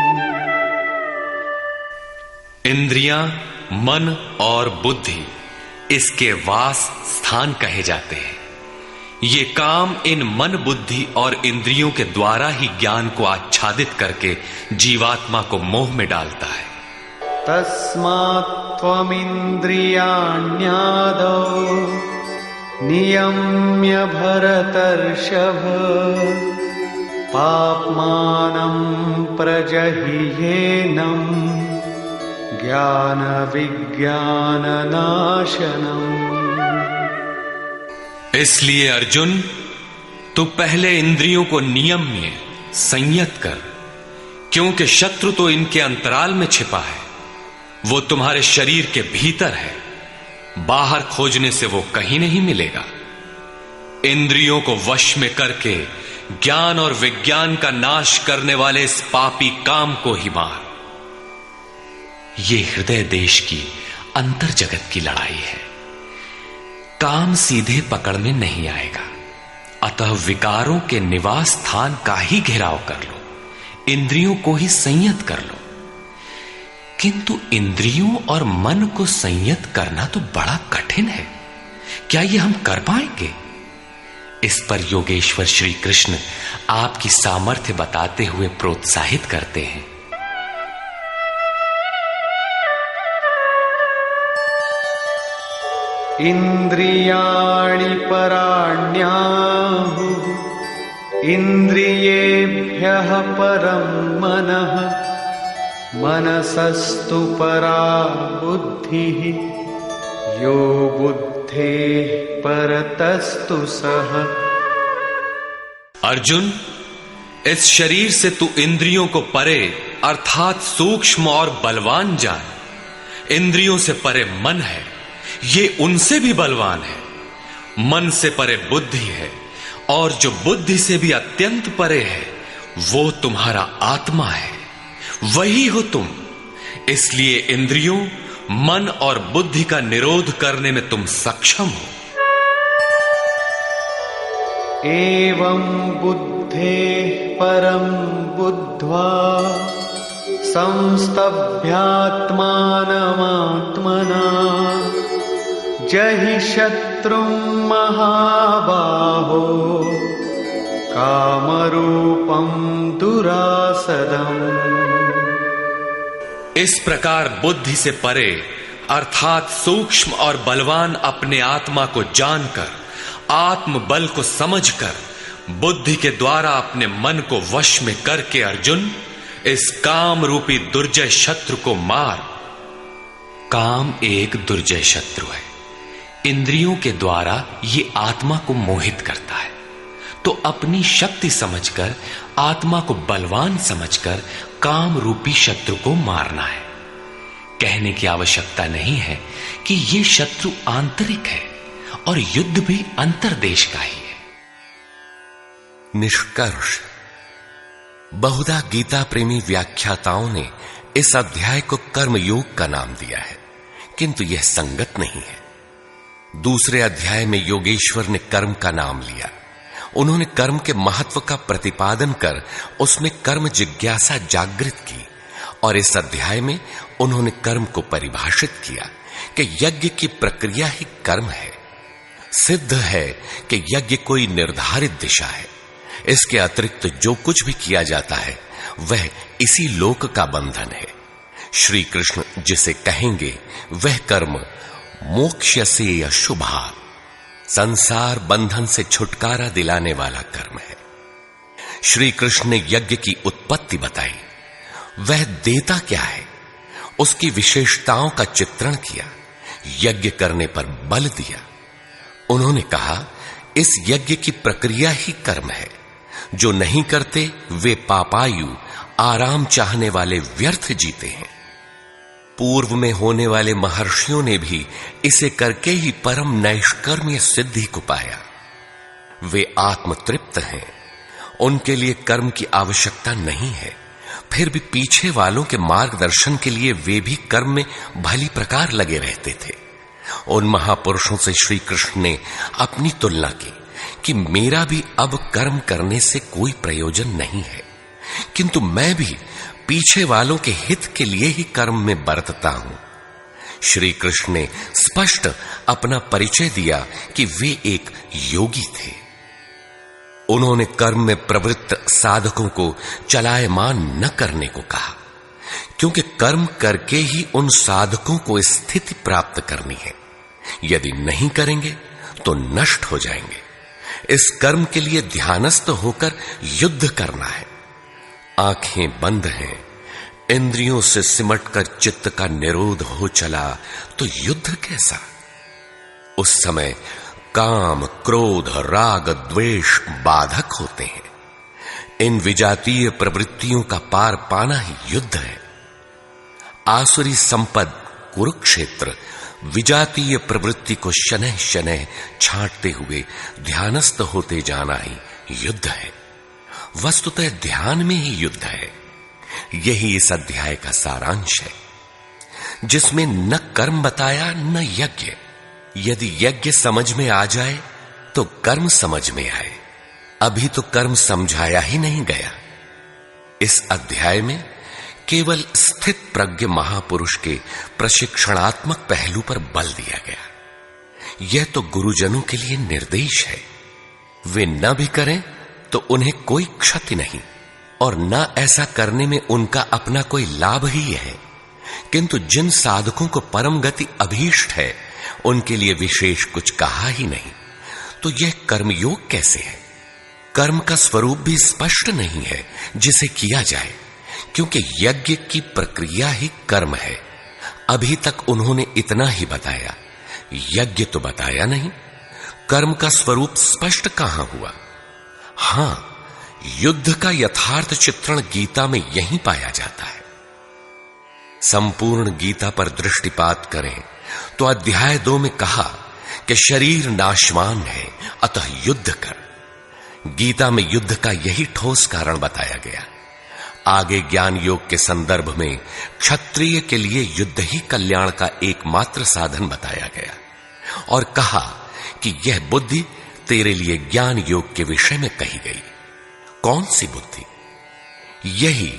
इंद्रियां, मन और बुद्धि इसके वास स्थान कहे जाते हैं। ये काम इन मन, बुद्धि और इंद्रियों के द्वारा ही ज्ञान को आच्छादित करके जीवात्मा को मोह में डालता है। तस्मात् त्वमिन्द्रियाण्यादौ नियम्य भरतर्षभ पाप्मानं प्रजह्येनं ज्ञानविज्ञाननाशनम्। इसलिए अर्जुन, तू पहले इंद्रियों को नियम्य संयत कर, क्योंकि शत्रु तो इनके अंतराल में छिपा है। वो तुम्हारे शरीर के भीतर है, बाहर खोजने से वो कहीं नहीं मिलेगा। इंद्रियों को वश में करके ज्ञान और विज्ञान का नाश करने वाले इस पापी काम को ही मार। ये हृदय देश की अंतर जगत की लड़ाई है। काम सीधे पकड़ में नहीं आएगा, अतः विकारों के निवास स्थान का ही घेराव कर लो, इंद्रियों को ही संयत कर लो। किंतु इंद्रियों और मन को संयत करना तो बड़ा कठिन है। क्या ये हम कर पाएंगे? इस पर योगेश्वर श्री कृष्ण आपकी सामर्थ्य बताते हुए प्रोत्साहित करते हैं। इंद्रियाणि पराण्याहुः इंद्रियेभ्यः परं मनः मनसस्तु परा बुद्धिः यो बुद्धेः परतस्तु सः। अर्जुन, इस शरीर से तू इंद्रियों को परे अर्थात सूक्ष्म और बलवान जान। इंद्रियों से परे मन है, ये उनसे भी बलवान है। मन से परे बुद्धि है, और जो बुद्धि से भी अत्यंत परे है वो तुम्हारा आत्मा है, वही हो तुम। इसलिए इंद्रियों, मन और बुद्धि का निरोध करने में तुम सक्षम हो। एवं बुद्धेः परं बुद्ध्वा संस्तभ्यात्मानमात्मना जहि शत्रुं महाबाहो कामरूपं दुरासदम्। इस प्रकार बुद्धि से परे अर्थात सूक्ष्म और बलवान अपने आत्मा को जानकर, आत्म बल को समझकर, बुद्धि के द्वारा अपने मन को वश में करके अर्जुन इस काम रूपी दुर्जय शत्रु को मार। काम एक दुर्जय शत्रु है। इंद्रियों के द्वारा ये आत्मा को मोहित करता है, तो अपनी शक्ति समझकर, आत्मा को बलवान समझकर काम रूपी शत्रु को मारना है। कहने की आवश्यकता नहीं है कि ये शत्रु आंतरिक है और युद्ध भी अंतर्देश का ही है। निष्कर्ष, बहुधा गीता प्रेमी व्याख्याताओं ने इस अध्याय को कर्मयोग का नाम दिया है, किंतु यह संगत नहीं है। दूसरे अध्याय में योगेश्वर ने कर्म का नाम लिया। उन्होंने कर्म के महत्व का प्रतिपादन कर उसमें कर्म जिज्ञासा जागृत की, और इस अध्याय में उन्होंने कर्म को परिभाषित किया कि यज्ञ की प्रक्रिया ही कर्म है। सिद्ध है कि यज्ञ कोई निर्धारित दिशा है। इसके अतिरिक्त जो कुछ भी किया जाता है वह इसी लोक का बंधन है। श्री कृष्ण जिसे कहेंगे वह कर्म मोक्ष्यसे अशुभा, संसार बंधन से छुटकारा दिलाने वाला कर्म है। श्री कृष्ण ने यज्ञ की उत्पत्ति बताई, वह देता क्या है, उसकी विशेषताओं का चित्रण किया, यज्ञ करने पर बल दिया। उन्होंने कहा इस यज्ञ की प्रक्रिया ही कर्म है। जो नहीं करते वे पापायु, आराम चाहने वाले व्यर्थ जीते हैं। पूर्व में होने वाले महर्षियों ने भी इसे करके ही परम नैष्कर्म्य सिद्धि को पाया। वे आत्मतृप्त हैं, उनके लिए कर्म की आवश्यकता नहीं है। फिर भी पीछे वालों के मार्गदर्शन के लिए वे भी कर्म में भली प्रकार लगे रहते थे। उन महापुरुषों से श्री कृष्ण ने अपनी तुलना की कि मेरा भी अब कर्म करने से कोई प्रयोजन नहीं है, किंतु मैं भी पीछे वालों के हित के लिए ही कर्म में बरतता हूं। श्री कृष्ण ने स्पष्ट अपना परिचय दिया कि वे एक योगी थे। उन्होंने कर्म में प्रवृत्त साधकों को चलायमान न करने को कहा, क्योंकि कर्म करके ही उन साधकों को स्थिति प्राप्त करनी है। यदि नहीं करेंगे तो नष्ट हो जाएंगे। इस कर्म के लिए ध्यानस्थ होकर युद्ध करना है। आंखें बंद हैं, इंद्रियों से सिमटकर चित्त का निरोध हो चला तो युद्ध कैसा? उस समय काम, क्रोध, राग, द्वेष बाधक होते हैं। इन विजातीय प्रवृत्तियों का पार पाना ही युद्ध है। आसुरी संपद कुरुक्षेत्र विजातीय प्रवृत्ति को शनह शनह छांटते हुए ध्यानस्थ होते जाना ही युद्ध है। वस्तुतः ध्यान में ही युद्ध है। यही इस अध्याय का सारांश है, जिसमें न कर्म बताया न यज्ञ। यदि यज्ञ समझ में आ जाए तो कर्म समझ में आए। अभी तो कर्म समझाया ही नहीं गया। इस अध्याय में केवल स्थित प्रज्ञ महापुरुष के प्रशिक्षणात्मक पहलू पर बल दिया गया। यह तो गुरुजनों के लिए निर्देश है। वे न भी करें तो उन्हें कोई क्षति नहीं, और न ऐसा करने में उनका अपना कोई लाभ ही है। किंतु जिन साधकों को परम गति अभीष्ट है, उनके लिए विशेष कुछ कहा ही नहीं। तो यह कर्मयोग कैसे है? कर्म का स्वरूप भी स्पष्ट नहीं है जिसे किया जाए, क्योंकि यज्ञ की प्रक्रिया ही कर्म है। अभी तक उन्होंने इतना ही बताया, यज्ञ तो बताया नहीं। कर्म का स्वरूप स्पष्ट कहां हुआ? हां, युद्ध का यथार्थ चित्रण गीता में यहीं पाया जाता है। संपूर्ण गीता पर दृष्टिपात करें तो अध्याय 2 में कहा कि शरीर नाशवान है, अतः युद्ध कर। गीता में युद्ध का यही ठोस कारण बताया गया। आगे ज्ञान योग के संदर्भ में क्षत्रिय के लिए युद्ध ही कल्याण का एकमात्र साधन बताया गया, और कहा कि यह बुद्धि तेरे लिए ज्ञान योग के विषय में कही गई। कौन सी बुद्धि? यही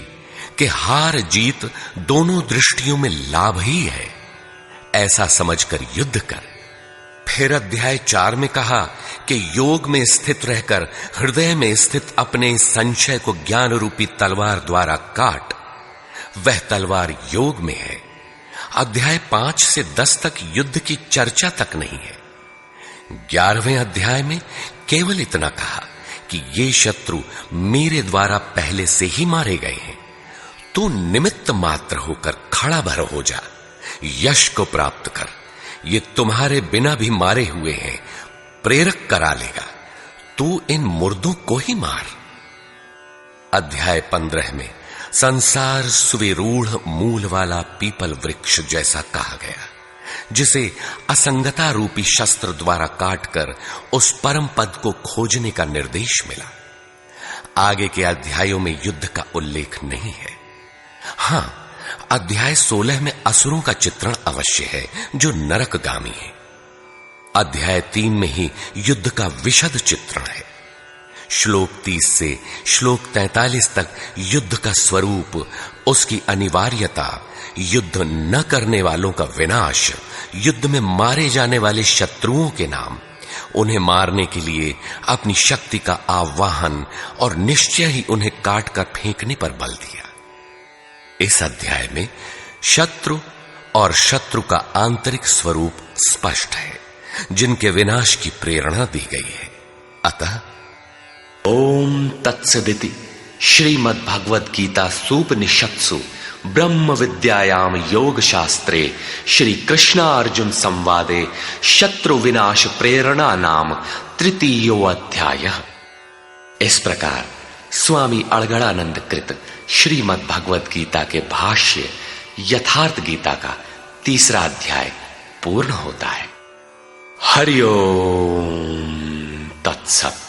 कि हार जीत दोनों दृष्टियों में लाभ ही है, ऐसा समझकर युद्ध कर। फिर अध्याय 4 में कहा कि योग में स्थित रहकर हृदय में स्थित अपने संशय को ज्ञान रूपी तलवार द्वारा काट। वह तलवार योग में है। अध्याय 5 से 10 तक युद्ध की चर्चा तक नहीं है। 11वें अध्याय में केवल इतना कहा कि ये शत्रु मेरे द्वारा पहले से ही मारे गए हैं। तू निमित्त मात्र होकर खड़ा भर हो जा, यश को प्राप्त कर। ये तुम्हारे बिना भी मारे हुए हैं, प्रेरक करा लेगा। तू इन मुर्दों को ही मार। अध्याय 15 में संसार सुविरूढ़ मूल वाला पीपल वृक्ष जैसा कहा गया, जिसे असंगता रूपी शस्त्र द्वारा काटकर उस परम पद को खोजने का निर्देश मिला। आगे के अध्यायों में युद्ध का उल्लेख नहीं है। हां, अध्याय 16 में असुरों का चित्रण अवश्य है, जो नरकगामी है। अध्याय 3 में ही युद्ध का विशद चित्रण है। श्लोक 30 से श्लोक 43 तक युद्ध का स्वरूप, उसकी अनिवार्यता, युद्ध न करने वालों का विनाश, युद्ध में मारे जाने वाले शत्रुओं के नाम, उन्हें मारने के लिए अपनी शक्ति का आह्वान और निश्चय ही उन्हें काटकर फेंकने पर बल दिया। इस अध्याय में शत्रु और शत्रु का आंतरिक स्वरूप स्पष्ट है, जिनके विनाश की प्रेरणा दी गई है। अतः ओम तत्सदिति श्रीमद् भगवद गीता सूपनिषत्सु ब्रह्म विद्यायाम योग शास्त्रे श्री कृष्णार्जुन संवादे शत्रु विनाश प्रेरणा नाम तृतीयो अध्याय। इस प्रकार स्वामी अड़गड़ानंद कृत श्रीमद् भगवद गीता के भाष्य यथार्थ गीता का 3रा अध्याय पूर्ण होता है। हरि ओम तत्सत।